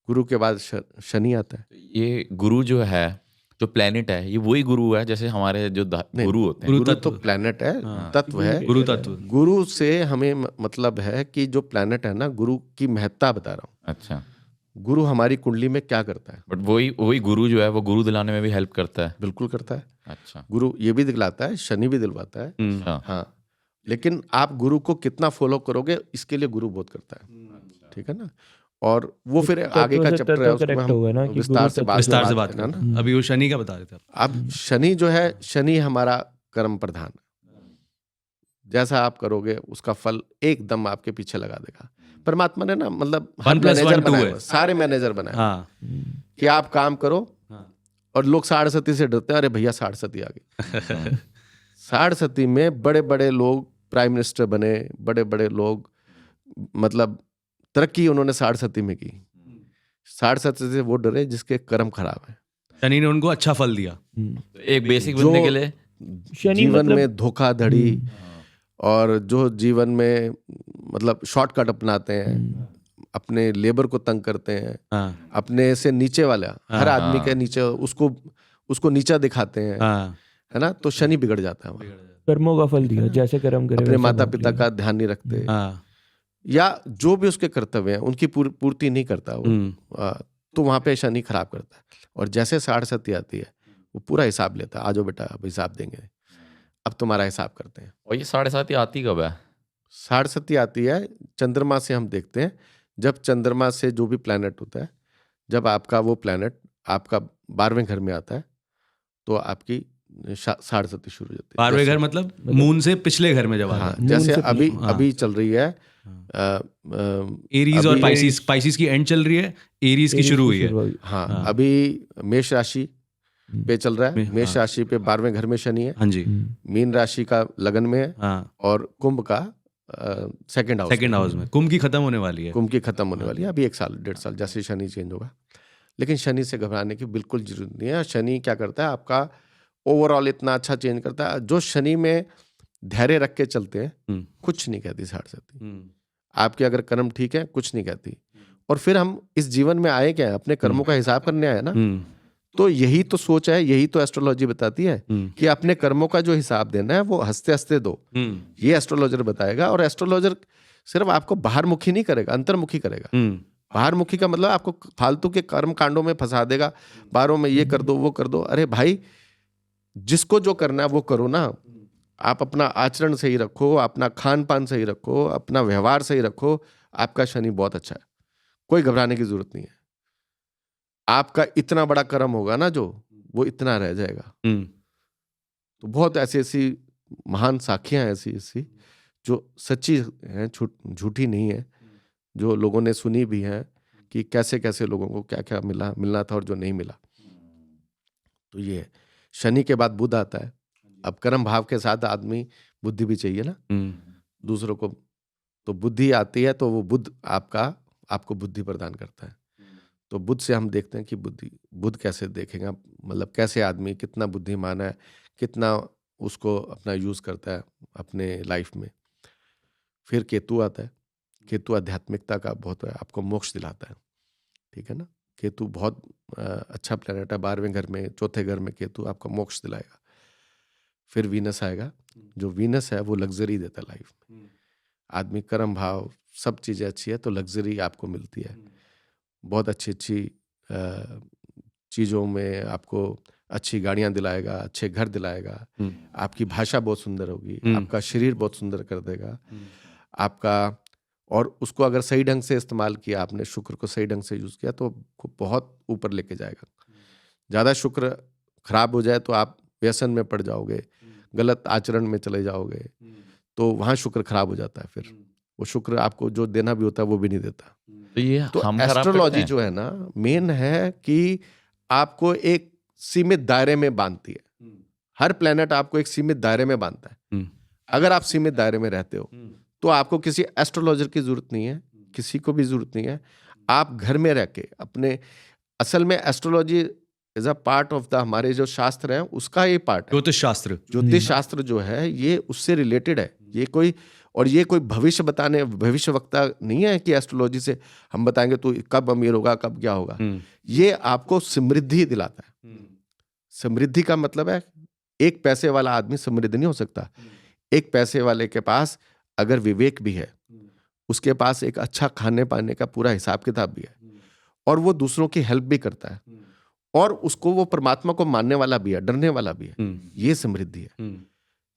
गुरु के बाद शनि आता है। ये गुरु जो है, जो प्लेनेट है, ये वही गुरु है जैसे हमारे जो गुरु होते हैं? गुरु तो प्लेनेट है, तत्व है, गुरु तत्व। गुरु से हमें मतलब है कि जो प्लेनेट है ना, गुरु की महत्ता बता रहा हूँ। अच्छा, गुरु हमारी कुंडली में क्या करता है? बट वही गुरु जो है वो गुरु दिलाने में भी हेल्प करता है। बिल्कुल करता है। अच्छा, गुरु ये भी दिलाता है, शनि भी दिलवाता है। अच्छा, हाँ, लेकिन आप गुरु को कितना फॉलो करोगे, इसके लिए गुरु बहुत करता है। ठीक है ना? और वो फिर आगे का चैप्टर है, उसमें हम विस्तार से बात करना ना। अभी वो शनि का बता रहे थे आप। अब शनि जो है, शनि हमारा कर्म प्रधान है। जैसा आप करोगे उसका फल एकदम आपके पीछे लगा देगा। परमात्मा ने ना, मतलब हर 1+1 मैनेजर 2 बनाए, है। सारे मैनेजर बनाए हाँ कि आप काम करो, और लोग साढ़े से डरते हैं, अरे भैया साढ़े आ गए। साढ़े में बड़े बड़े लोग प्राइम मिनिस्टर बने, बड़े बड़े लोग, मतलब तरक्की उन्होंने साढ़े में की। साढ़े से वो डरे जिसके कर्म खराब है। शनि ने उनको अच्छा फल दिया। एक बेसिक बंदे के लिए जीवन में धोखाधड़ी, और जो जीवन में मतलब शॉर्टकट अपनाते हैं, अपने लेबर को तंग करते हैं, अपने से नीचे वाला, हर आदमी के नीचे उसको नीचा दिखाते हैं, है ना? तो शनि बिगड़ जाता है। कर्मों का फल दिया, जैसे कर्म करे अपने वैसा माता भोग पिता लिया। का ध्यान नहीं रखते, या जो भी उसके कर्तव्य हैं उनकी पूर्ति नहीं करता वो, तो वहां पे शनि खराब करता है। और जैसे साढ़े आती है, वो पूरा हिसाब लेता है, आ जाओ बेटा अब हिसाब देंगे, अब तुम्हारा हिसाब करते हैं। और ये 7:30 आती कब है? साढ़े आती है चंद्रमा से। हम देखते हैं जब चंद्रमा से जो भी प्लैनेट होता है, जब आपका वो प्लैनेट आपका 12वें घर में आता है, तो आपकी साढ़े शुरू हो जाती है। 12वें घर मतलब मून से पिछले घर में जब आता हाँ, है। जैसे से अभी चल रही है एरीज और पाइसिस की एंड चल रही है, एरीज की शुरू हुई है। हाँ, अभी मेष राशि पे चल रहा है। मेष राशि पे 12वें घर में शनि है। हाँ जी। मीन राशि का लगन में है, और कुंभ का सेकंड हाउस में। कुंभ की खत्म होने वाली है। कुंभ की खत्म होने वाली है अभी 1 साल 1.5 साल, जैसे शनि चेंज होगा। लेकिन शनि से घबराने की बिल्कुल जरूरत नहीं है। शनि क्या करता है, आपका ओवरऑल इतना अच्छा चेंज करता है। जो शनि में धैर्य रख के चलते हैं, कुछ नहीं कहती साढ़े। आपके अगर कर्म ठीक है, कुछ नहीं कहती। और फिर हम इस जीवन में आए क्या है, अपने कर्मों का हिसाब करने आए ना। तो यही तो सोच है, यही तो एस्ट्रोलॉजी बताती है कि अपने कर्मों का जो हिसाब देना है वो हंसते हंसते दो। ये एस्ट्रोलॉजर बताएगा। और एस्ट्रोलॉजर सिर्फ आपको बाहरमुखी नहीं करेगा, अंतर्मुखी करेगा। बाहरमुखी का मतलब आपको फालतू के कर्म कांडों में फंसा देगा, बारों में ये कर दो वो कर दो। अरे भाई, जिसको जो करना है वो करो ना। आप अपना आचरण सही रखो, अपना खान पान सही रखो, अपना व्यवहार सही रखो, आपका शनि बहुत अच्छा है। कोई घबराने की जरूरत नहीं है। आपका इतना बड़ा कर्म होगा ना, जो वो इतना रह जाएगा। तो बहुत ऐसी ऐसी महान साखियां ऐसी जो सच्ची हैं, झूठी नहीं है, जो लोगों ने सुनी भी है कि कैसे कैसे लोगों को क्या क्या मिलना था और जो नहीं मिला। तो ये शनि के बाद बुध आता है। अब कर्म भाव के साथ आदमी बुद्धि भी चाहिए ना दूसरों को। तो बुद्धि आती है, तो वो बुध आपको बुद्धि प्रदान करता है। तो बुध से हम देखते हैं कि बुध कैसे देखेगा, मतलब कैसे आदमी कितना बुद्धिमान है, कितना उसको अपना यूज करता है अपने लाइफ में। फिर केतु आता है। केतु आध्यात्मिकता का बहुत आपको मोक्ष दिलाता है। ठीक है ना? केतु बहुत अच्छा प्लैनेट है। 12वें घर में, चौथे घर में केतु आपको मोक्ष दिलाएगा। फिर वीनस आएगा। जो वीनस है वो लग्जरी देता है लाइफ में। आदमी कर्म भाव सब चीजें अच्छी है तो लग्जरी आपको मिलती है। बहुत अच्छी चीजों में आपको अच्छी गाड़ियां दिलाएगा, अच्छे घर दिलाएगा, आपकी भाषा बहुत सुंदर होगी, आपका शरीर बहुत सुंदर कर देगा आपका। और उसको अगर सही ढंग से इस्तेमाल किया आपने, शुक्र को सही ढंग से यूज किया तो आपको बहुत ऊपर लेके जाएगा। ज़्यादा शुक्र खराब हो जाए तो आप व्यसन में पड़ जाओगे, गलत आचरण में चले जाओगे, तो वहाँ शुक्र खराब हो जाता है। फिर वो शुक्र आपको जो देना भी होता है वो भी नहीं देता। तो ये तो हम खराब करते एस्ट्रोलॉजी हैं। जो है ना, मेन है कि आपको एक सीमित दायरे में बांधती है। हर प्लेनेट आपको एक सीमित दायरे में बांधता है। अगर आप सीमित दायरे में रहते हो तो आपको किसी एस्ट्रोलॉजर की जरूरत नहीं है, किसी को भी जरूरत नहीं है। आप घर में रह के अपने, असल में astrology is a part of the, हमारे जो शास्त्र हैं उसका ये पार्ट है। ज्योतिष शास्त्र, ज्योतिष शास्त्र जो है ये उससे रिलेटेड है। ये कोई, और ये कोई भविष्य बताने, भविष्य वक्ता नहीं है कि एस्ट्रोलॉजी से हम बताएंगे तो कब अमीर होगा, कब क्या होगा। ये आपको समृद्धि दिलाता है। समृद्धि का मतलब है, एक पैसे वाला आदमी समृद्ध नहीं हो सकता। एक पैसे वाले के पास अगर विवेक भी है, उसके पास एक अच्छा खाने पाने का पूरा हिसाब किताब भी है, और वो दूसरों की हेल्प भी करता है, और उसको वो परमात्मा को मानने वाला भी है, डरने वाला भी है, ये समृद्धि है।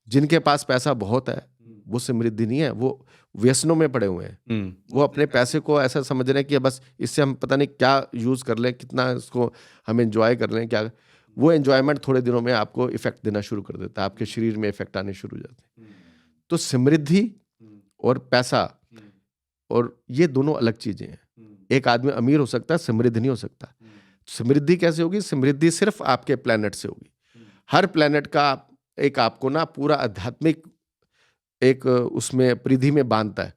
जिनके पास पैसा बहुत है वो समृद्धि नहीं है, वो व्यसनों में पड़े हुए हैं। वो अपने पैसे को ऐसा समझ रहे हैं कि बस इससे हम पता नहीं क्या यूज कर लें, कितना इसको हम एंजॉय कर लें, क्या। वो एंजॉयमेंट थोड़े दिनों में आपको इफेक्ट देना शुरू कर देता है, आपके शरीर में इफेक्ट आने शुरू हो जाते हैं। तो समृद्धि और पैसा, और ये दोनों अलग चीजें हैं। एक आदमी अमीर हो सकता है, समृद्ध नहीं हो सकता। समृद्धि कैसे होगी? समृद्धि सिर्फ आपके प्लेनेट से होगी। हर प्लेनेट का एक आपको ना पूरा आध्यात्मिक एक उसमें परिधि में बांधता है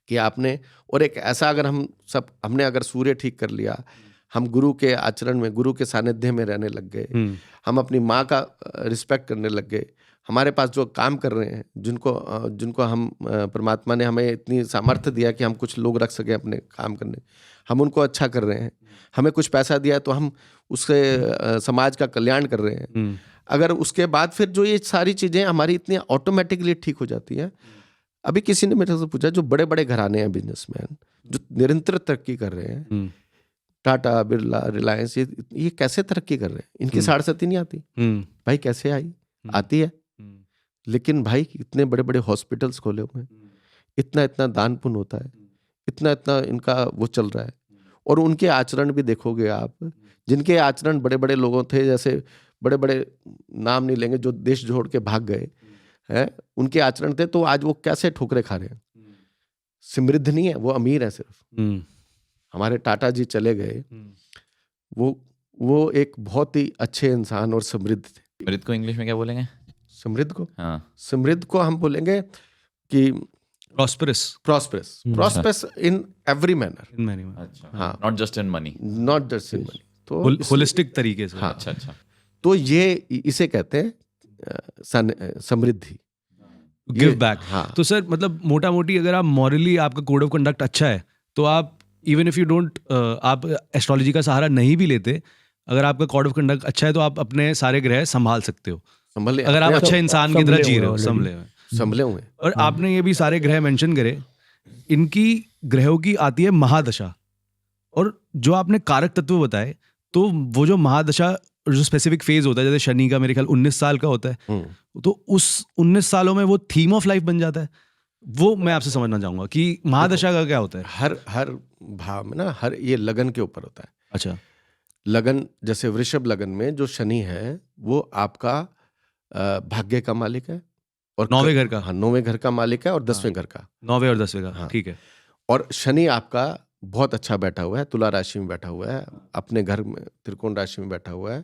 कि आपने, और एक ऐसा अगर हमने अगर सूर्य ठीक कर लिया, हम गुरु के आचरण में, गुरु के सानिध्य में रहने लग गए, हम अपनी माँ का रिस्पेक्ट करने लग गए, हमारे पास जो काम कर रहे हैं, जिनको हम परमात्मा ने हमें इतनी सामर्थ्य दिया कि हम कुछ लोग रख सके अपने काम करने, हम उनको अच्छा कर रहे हैं। हमें कुछ पैसा दिया तो हम उससे समाज का कल्याण कर रहे हैं। अगर उसके बाद फिर जो ये सारी चीजें हमारी इतनी ऑटोमेटिकली ठीक हो जाती हैं। अभी किसी ने मेरे से पूछा, जो बड़े बड़े घराने हैं, बिजनेसमैन जो निरंतर तरक्की कर रहे हैं, टाटा, बिरला, रिलायंस, ये कैसे तरक्की कर रहे हैं? इनकी साढ़े नहीं आती। भाई कैसे आई? आती है, लेकिन भाई इतने बड़े बड़े हॉस्पिटल्स खोले हुए हैं, इतना इतना दान पुण्य होता है, इतना इतना इनका वो चल रहा है। और उनके आचरण भी देखोगे आप, जिनके आचरण बड़े बड़े लोगों थे, जैसे बड़े बड़े नाम नहीं लेंगे, जो देश छोड़ के भाग गए हैं, उनके आचरण थे, तो आज वो कैसे ठोकरे खा रहे हैं? समृद्ध नहीं है, वो अमीर है सिर्फ। हमारे टाटा जी चले गए, वो एक बहुत ही अच्छे इंसान और समृद्ध थे। समृद्ध को इंग्लिश में क्या बोलेंगे? समृद्ध को, हाँ, समृद्ध को हम बोलेंगे कि प्रॉस्परस इन एवरी मैनर। अच्छा, हाँ, not just in money. Not just in money, तो होलिस्टिक तरीके से। हाँ, अच्छा। तो ये इसे कहते हैं समृद्धि, गिव बैक। हाँ। तो सर मतलब मोटा मोटी अगर आप मॉरली, आपका कोड ऑफ कंडक्ट अच्छा है, तो आप इवन इफ यू डोंट, आप एस्ट्रोलॉजी का सहारा नहीं भी लेते, अगर आपका कोड ऑफ कंडक्ट अच्छा है तो आप अपने सारे ग्रह संभाल सकते हो, अगर आप अच्छे इंसान की तरह जी रहे हो, संभले हुए। और आपने ये भी सारे ग्रह मेंशन करे, इनकी ग्रहों की आती है महादशा, और जो आपने कारक तत्व बताए, तो वो जो महादशा जो स्पेसिफिक फेज होता है, जैसे शनि का मेरे ख्याल 19 साल का होता है, तो उस 19 सालों में वो थीम ऑफ लाइफ बन जाता है। वो मैं आपसे समझना चाहूंगा कि महादशा का क्या होता है। हर भाव में ना, हर ये लगन के ऊपर होता है। अच्छा, लगन, जैसे वृषभ लगन में जो शनि है वो आपका भाग्य का मालिक है, और 9वें घर का। हाँ, 9वें घर का मालिक है, और 10वें घर का, 9वें और 10वें का। हाँ। ठीक है। और शनि आपका बहुत अच्छा बैठा हुआ है, तुला राशि में बैठा हुआ है, अपने घर में त्रिकोण राशि में बैठा हुआ है,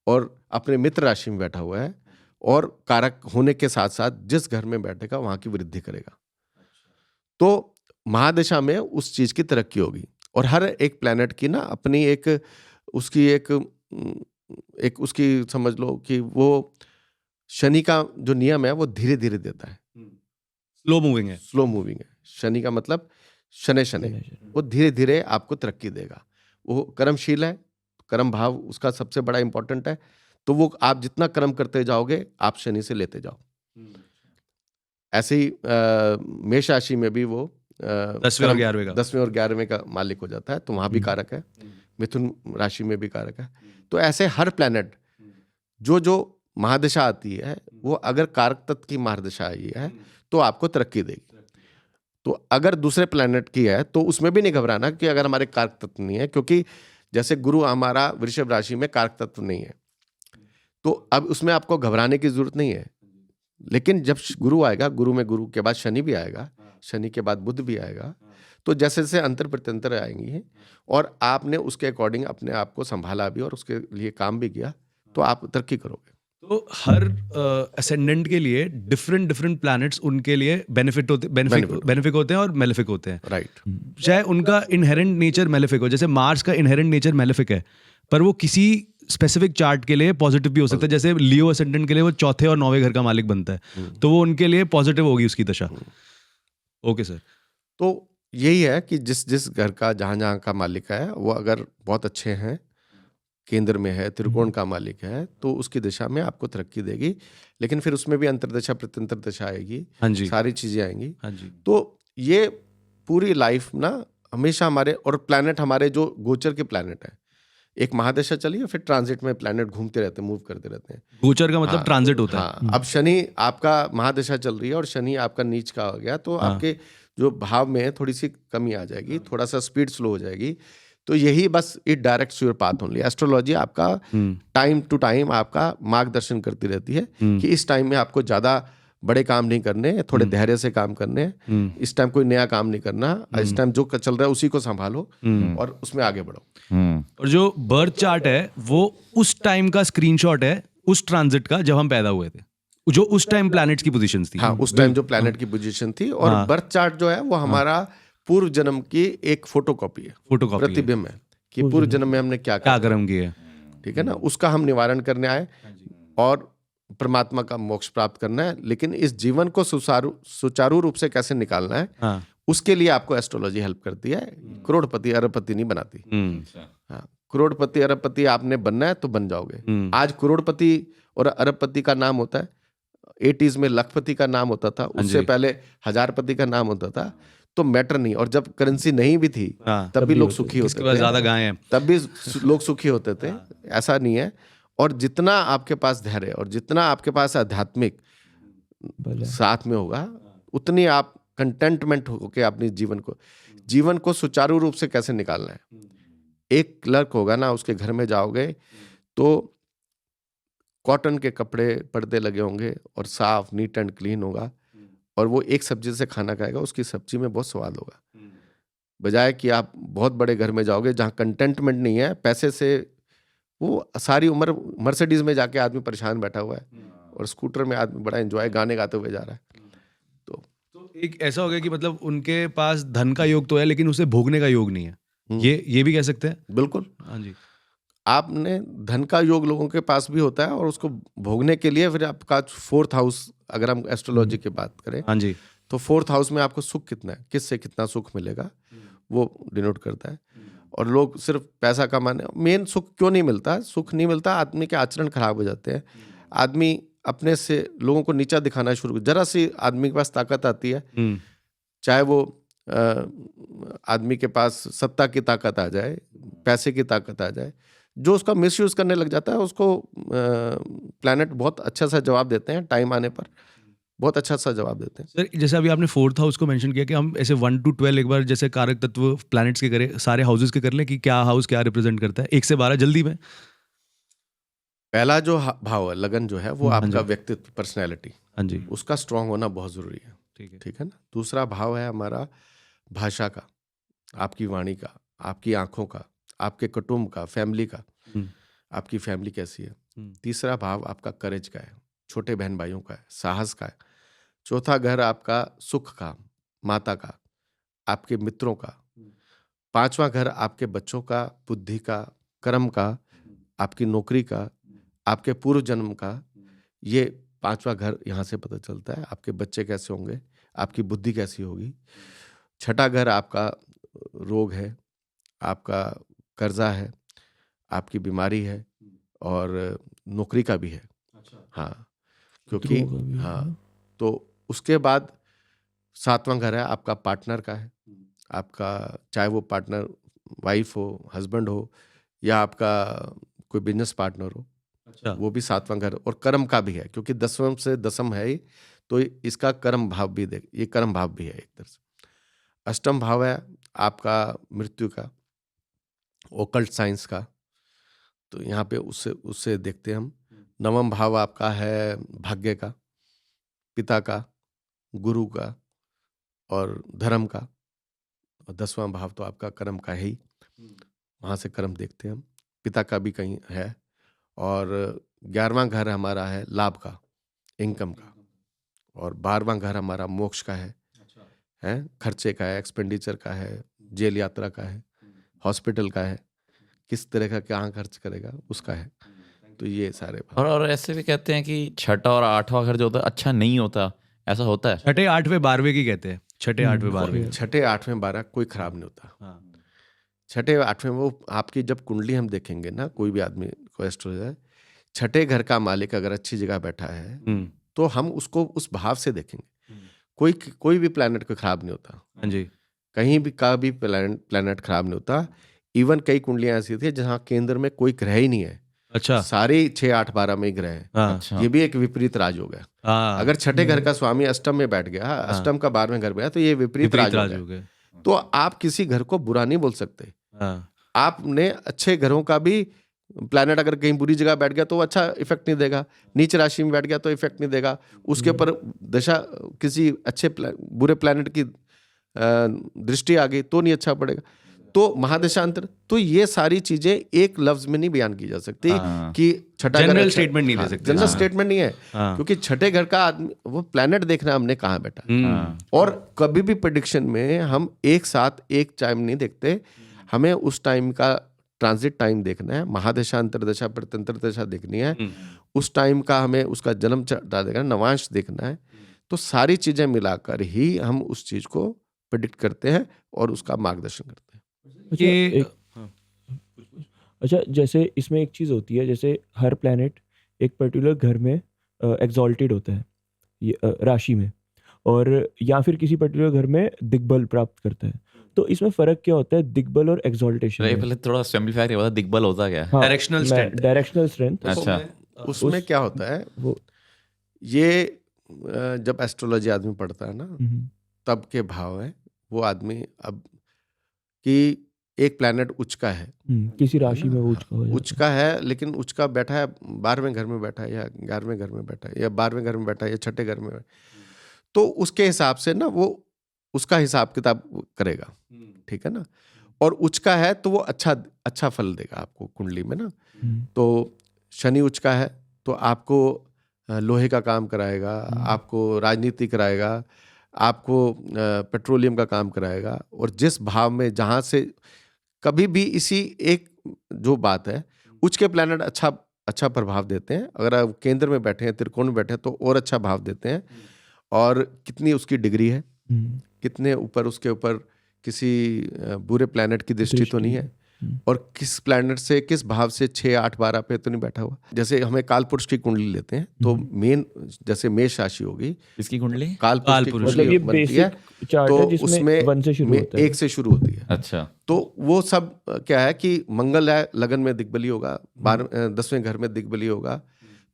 और अपने मित्र राशि में बैठा हुआ है, और कारक होने के साथ साथ जिस घर में बैठेगा वहां की वृद्धि करेगा। तो महादशा में उस चीज की तरक्की होगी। और हर एक प्लेनेट की ना अपनी एक उसकी समझ लो कि वो शनि का जो नियम है वो धीरे धीरे देता है, स्लो मूविंग है। शनि का मतलब शनि, वो धीरे धीरे आपको तरक्की देगा। वो कर्मशील है, कर्म भाव उसका सबसे बड़ा इंपॉर्टेंट है। तो वो आप जितना कर्म करते जाओगे, आप शनि से लेते जाओ। ऐसे ही मेष राशि में भी वो 10वें और 11वें का मालिक हो जाता है, तो वहां भी कारक है। मिथुन राशि में भी कारक है। तो ऐसे हर प्लेनेट जो महादशा आती है वो अगर कारक तत्व की महादशा आई है तो आपको तरक्की देगी। तो अगर दूसरे प्लैनेट की है तो उसमें भी नहीं घबराना कि अगर हमारे कारक तत्व नहीं है, क्योंकि जैसे गुरु हमारा वृषभ राशि में कारक तत्व नहीं है, तो अब उसमें आपको घबराने की जरूरत नहीं है। लेकिन जब गुरु आएगा, गुरु में गुरु के बाद शनि भी आएगा, शनि के बाद बुध भी आएगा, तो जैसे जैसे अंतर प्रत्यंतर आएंगी और आपने उसके अकॉर्डिंग अपने आप को संभाला भी और उसके लिए काम भी किया तो आप तरक्की करोगे। तो हर असेंडेंट के लिए डिफरेंट प्लैनेट्स उनके लिए बेनिफिक होते हैं और मेलेफिक होते हैं। राइट। चाहे उनका इनहेरेंट नेचर मेलेफिक हो, जैसे मार्स का इनहेरेंट नेचर मेलेफिक है, पर वो किसी स्पेसिफिक चार्ट के लिए पॉजिटिव भी हो सकता है। जैसे लियो असेंडेंट के लिए वो चौथे और 9वें घर का मालिक बनता है, तो वो उनके लिए पॉजिटिव होगी उसकी दशा। Okay sir. तो यही है कि जिस घर का जहाँ का मालिक है वो अगर बहुत अच्छे हैं, केंद्र में है, त्रिकोण का मालिक है, तो उसकी दिशा में आपको तरक्की देगी। लेकिन फिर उसमें भी अंतरदशा प्रत्यंतर दशा आएगी, हाँ जी, सारी चीजें आएंगी। हाँ जी। तो ये पूरी लाइफ ना हमेशा हमारे, और प्लैनेट हमारे जो गोचर के प्लैनेट है, एक महादशा चली है फिर ट्रांजिट में प्लैनेट घूमते रहते हैं, मूव करते रहते हैं। गोचर का मतलब हाँ, ट्रांजिट होता है। हाँ, अब शनि आपका महादशा चल रही है और शनि आपका नीच का हो गया, तो आपके जो भाव में थोड़ी सी कमी आ जाएगी, थोड़ा सा स्पीड स्लो हो जाएगी। तो यही बस it directs your path only. Astrology आपका टाइम टू टाइम आपका मार्गदर्शन करती रहती है कि इस टाइम में आपको ज्यादा बड़े काम नहीं करने, थोड़े धैर्य से काम करने, इस टाइम कोई नया काम नहीं करना, इस टाइम जो चल रहा है उसी को संभालो और उसमें आगे बढ़ो। और जो बर्थ चार्ट है वो उस टाइम का स्क्रीनशॉट है, उस ट्रांजिट का जब हम पैदा हुए थे, जो उस टाइम प्लैनेट्स की पोजीशंस थी। हाँ, उस टाइम जो प्लैनेट की पोजीशन थी। और बर्थ चार्ट जो है वो हमारा पूर्व जन्म की एक फोटोकॉपी है, प्रतिबिंब है कि पूर्व जन्म में हमने क्या कर्म किया। ठीक है ना, उसका हम निवारण करने आए और परमात्मा का मोक्ष प्राप्त करना है। लेकिन इस जीवन को सुचारू रूप से कैसे निकालना है, उसके लिए आपको एस्ट्रोलॉजी हेल्प करती है। करोड़पति अरबपति नहीं बनाती। हाँ, करोड़पति अरबपति आपने बनना है तो बन जाओगे। आज करोड़पति और अरबपति का नाम होता है, 80s में लखपति का नाम होता था, उससे पहले हजारपति का नाम होता था। तो मैटर नहीं। और जब करेंसी नहीं भी थी तब भी लोग सुखी होते थे, ज्यादा गाय हैं तब भी लोग सुखी होते थे। ऐसा नहीं है। और जितना आपके पास धैर्य और जितना आपके पास आध्यात्मिक साथ में होगा, उतनी आप कंटेंटमेंट होके अपने जीवन को सुचारू रूप से कैसे निकालना है। एक क्लर्क होगा ना, उसके घर में जाओगे तो कॉटन के कपड़े पर्दे लगे होंगे और साफ नीट एंड क्लीन होगा, और वो एक सब्जी से खाना खाएगा, उसकी सब्जी में बहुत स्वाद होगा। बजाय कि आप बहुत बड़े घर में जाओगे जहाँ कंटेंटमेंट नहीं है, पैसे से वो सारी उम्र मर्सिडीज में जाके आदमी परेशान बैठा हुआ है और स्कूटर में आदमी बड़ा एंजॉय गाने गाते हुए जा रहा है। तो एक ऐसा हो गया कि मतलब उनके पास धन का योग तो है लेकिन उसे भोगने का योग नहीं है। ये भी कह सकते हैं। बिल्कुल। हाँ जी। आपने धन का योग लोगों के पास भी होता है और उसको भोगने के लिए फिर आपका 4th हाउस, अगर हम एस्ट्रोलॉजी की बात करें, हाँ जी, तो 4th हाउस में आपको सुख कितना है, किससे कितना सुख मिलेगा, वो डिनोट करता है। और लोग सिर्फ पैसा कमाने, मेन सुख क्यों नहीं मिलता, सुख नहीं मिलता, आदमी के आचरण खराब हो जाते हैं। आदमी अपने से लोगों को नीचा दिखाना शुरू, जरा सी आदमी के पास ताकत आती है, चाहे वो आदमी के पास सत्ता की ताकत आ जाए, पैसे की ताकत आ जाए, जो उसका मिसयूज करने लग जाता है उसको प्लैनेट बहुत अच्छा सा जवाब देते हैं, टाइम आने पर बहुत अच्छा सा जवाब देते हैं। सर जैसे अभी आपने 4th हाउस को मेंशन किया कि हम ऐसे 1 to 12 एक बार जैसे कारक तत्व प्लैनेट्स के करें, सारे हाउसेस के कर लें कि क्या हाउस क्या रिप्रेजेंट करता है, 1 से 12 जल्दी में। पहला जो भाव है लगन जो है वो आपका व्यक्तित्व, पर्सनैलिटी, हाँ जी, उसका स्ट्रांग होना बहुत जरूरी है। ठीक है ना। दूसरा भाव है हमारा भाषा का, आपकी वाणी का, आपकी आंखों का, आपके कुटुंब का, फैमिली का, आपकी फैमिली कैसी है। तीसरा भाव आपका करेज का है, छोटे बहन भाइयों का है, साहस का है। चौथा घर आपका सुख का, माता का, आपके मित्रों का। पांचवा घर आपके बच्चों का, बुद्धि का, कर्म का, आपकी नौकरी का, आपके पूर्व जन्म का। ये पांचवा घर यहाँ से पता चलता है आपके बच्चे कैसे होंगे, आपकी बुद्धि कैसी होगी। छठा घर आपका रोग है, आपका कर्जा है, आपकी बीमारी है और नौकरी का भी है। हाँ, क्योंकि हाँ, तो उसके बाद सातवां घर है आपका पार्टनर का है, आपका चाहे वो पार्टनर वाइफ हो, हस्बैंड हो, या आपका कोई बिजनेस पार्टनर हो। अच्छा वो भी 7वां घर, और कर्म का भी है, क्योंकि 10वें से दसम है ही, तो इसका कर्म भाव भी देख, ये कर्म भाव भी है एक तरह से। अष्टम भाव है आपका मृत्यु का, ओकल्ट साइंस का, तो यहाँ पे उससे उससे देखते हैं हम। नवम भाव आपका है भाग्य का, पिता का, गुरु का और धर्म का, और 10वां भाव तो आपका कर्म का है ही, वहाँ से कर्म देखते हैं हम। पिता का भी कहीं है, और 11वां घर हमारा है लाभ का, इनकम का, और 12वां घर हमारा मोक्ष का है खर्चे का है, एक्सपेंडिचर का है, जेल यात्रा का है, हॉस्पिटल का है, किस तरह का कहाँ खर्च करेगा उसका है। तो ये सारे भाव। और ऐसे भी कहते हैं कि छठा और आठवां घर जो होता है अच्छा नहीं होता, ऐसा होता है? छठे आठवें 12वें की कहते हैं, छठे आठवें 12वें। छठे आठवें 12 कोई खराब नहीं होता। हाँ छठे आठवें वो आपकी जब कुंडली हम देखेंगे ना, कोई भी आदमी को एस्ट्रोलॉजर, छठे घर का मालिक अगर अच्छी जगह बैठा है तो हम उसको उस भाव से देखेंगे। कोई भी प्लैनेट को खराब नहीं होता, हाँ जी, कहीं भी का भी प्लैनेट खराब नहीं होता। इवन कई कुंडलियां ऐसी थी जहाँ केंद्र में कोई ग्रह ही नहीं है, अच्छा सारे 6 8 12 में ही ग्रह है। हाँ अच्छा। ये भी एक विपरीत राज हो गया। हाँ, अगर छठे घर का स्वामी अष्टम में बैठ गया, अष्टम का 12वें घर में गया, तो ये विपरीत राज हो राज गया। हो गए। तो आप किसी घर को बुरा नहीं बोल सकते। हाँ आपने अच्छे घरों का भी प्लैनेट अगर कहीं बुरी जगह बैठ गया तो वो अच्छा इफेक्ट नहीं देगा, नीच राशि में बैठ गया तो इफेक्ट नहीं देगा, उसके ऊपर दशा किसी अच्छे बुरे प्लैनेट की दृष्टि आ गई तो नहीं अच्छा पड़ेगा। तो महादशांतर, तो ये सारी चीजें एक लफ्ज में नहीं बयान की जा सकती हाँ। कि छठा घर जनरल अच्छा- स्टेटमेंट नहीं दे हाँ, सकते। जनरल हाँ। स्टेटमेंट नहीं है, हाँ। क्योंकि छठे घर का आदमी वो प्लैनेट देखना हमने कहाँ बैठा है। हाँ। और कभी भी प्रेडिक्शन में हम एक साथ एक टाइम नहीं देखते, हमें उस टाइम का ट्रांजिट टाइम देखना है, महादशा अंतरदशा प्रत्यंतर दशा देखनी है, उस टाइम का हमें उसका जन्म चढ़ा देखना, नवांश देखना है। तो सारी चीजें मिलाकर ही हम उस चीज को प्रेडिक्ट करते हैं और उसका मार्गदर्शन करते हैं। अच्छा, ये अच्छा, जैसे इसमें एक चीज़ होती है, जैसे हर प्लैनेट एक पर्टिकुलर घर में एग्जॉल्टेड होता है, ये राशि में, और या फिर किसी पर्टिकुलर घर में दिग्बल प्राप्त करता है। तो इसमें फ़र्क क्या होता है दिग्बल और एग्जॉल्टेशन चलिए में? पहले थोड़ा सिंपलीफाई करके बता, दिग्बल होता क्या है? हाँ, Directional strength। Directional strength. अच्छा। उसमें उस- क्या होता है, वो ये जब एस्ट्रोलॉजी आदमी पढ़ता है ना, तब के भाव है वो आदमी, अब कि एक प्लैनेट उच्च का है, किसी राशि में वो उच्च का हो जाता उच्च का है, लेकिन उच्च का बैठा है 12वें घर में बैठा है, या 11वें घर में बैठा है, या 12वें घर में बैठा है, या छठे घर में, तो उसके हिसाब से ना वो उसका हिसाब किताब करेगा, ठीक है ना। और उच्च का है तो वो अच्छा फल देगा आपको कुंडली में ना। है। तो शनि उच्च का है तो आपको लोहे का काम कराएगा, आपको राजनीति कराएगा, आपको पेट्रोलियम का काम कराएगा। और जिस भाव में जहाँ से कभी भी इसी एक जो बात है, उच्च के प्लैनेट अच्छा प्रभाव देते हैं। अगर आप केंद्र में बैठे हैं, त्रिकोण में बैठे हैं, तो और अच्छा भाव देते हैं। और कितनी उसकी डिग्री है, कितने ऊपर उसके ऊपर किसी बुरे प्लैनेट की दृष्टि तो नहीं है, और किस प्लैनेट से किस भाव से 6 8 12 पे तो नहीं बैठा हुआ। जैसे हमें कालपुरुष की कुंडली लेते हैं तो मेन जैसे मेष राशि होगी, इसकी कुंडली? कालपुरुष की कालपुरुष। मतलब कुंडली ये बनती है, बेसिक चार्ट तो है जिसमें उसमें 1 से शुरू होता है। 1 से शुरू होती है। अच्छा। तो वो सब क्या है कि मंगल है, लगन में दिग्बली होगा, 10वें घर में दिग्बली होगा।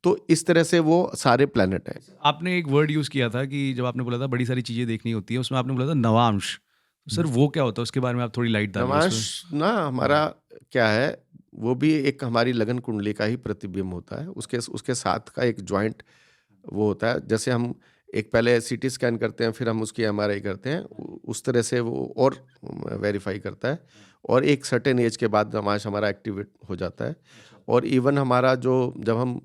तो इस तरह से वो सारे प्लैनेट हैं। आपने एक वर्ड यूज किया था कि जब आपने बोला था बड़ी सारी चीजें देखनी होती है, उसमें आपने बोला था नवांश। तो सर वो क्या होता है, उसके बारे में आप थोड़ी लाइट डालिए। नवांश ना हमारा क्या है, वो भी एक हमारी लगन कुंडली का ही प्रतिबिंब होता है। उसके साथ का एक जॉइंट वो होता है। जैसे हम एक पहले सीटी स्कैन करते हैं, फिर हम उसकी एमआरआई करते हैं, उस तरह से वो और वेरीफाई करता है। और एक सर्टेन एज के बाद नवांश हमारा एक्टिवेट हो जाता है। और इवन हमारा जब हम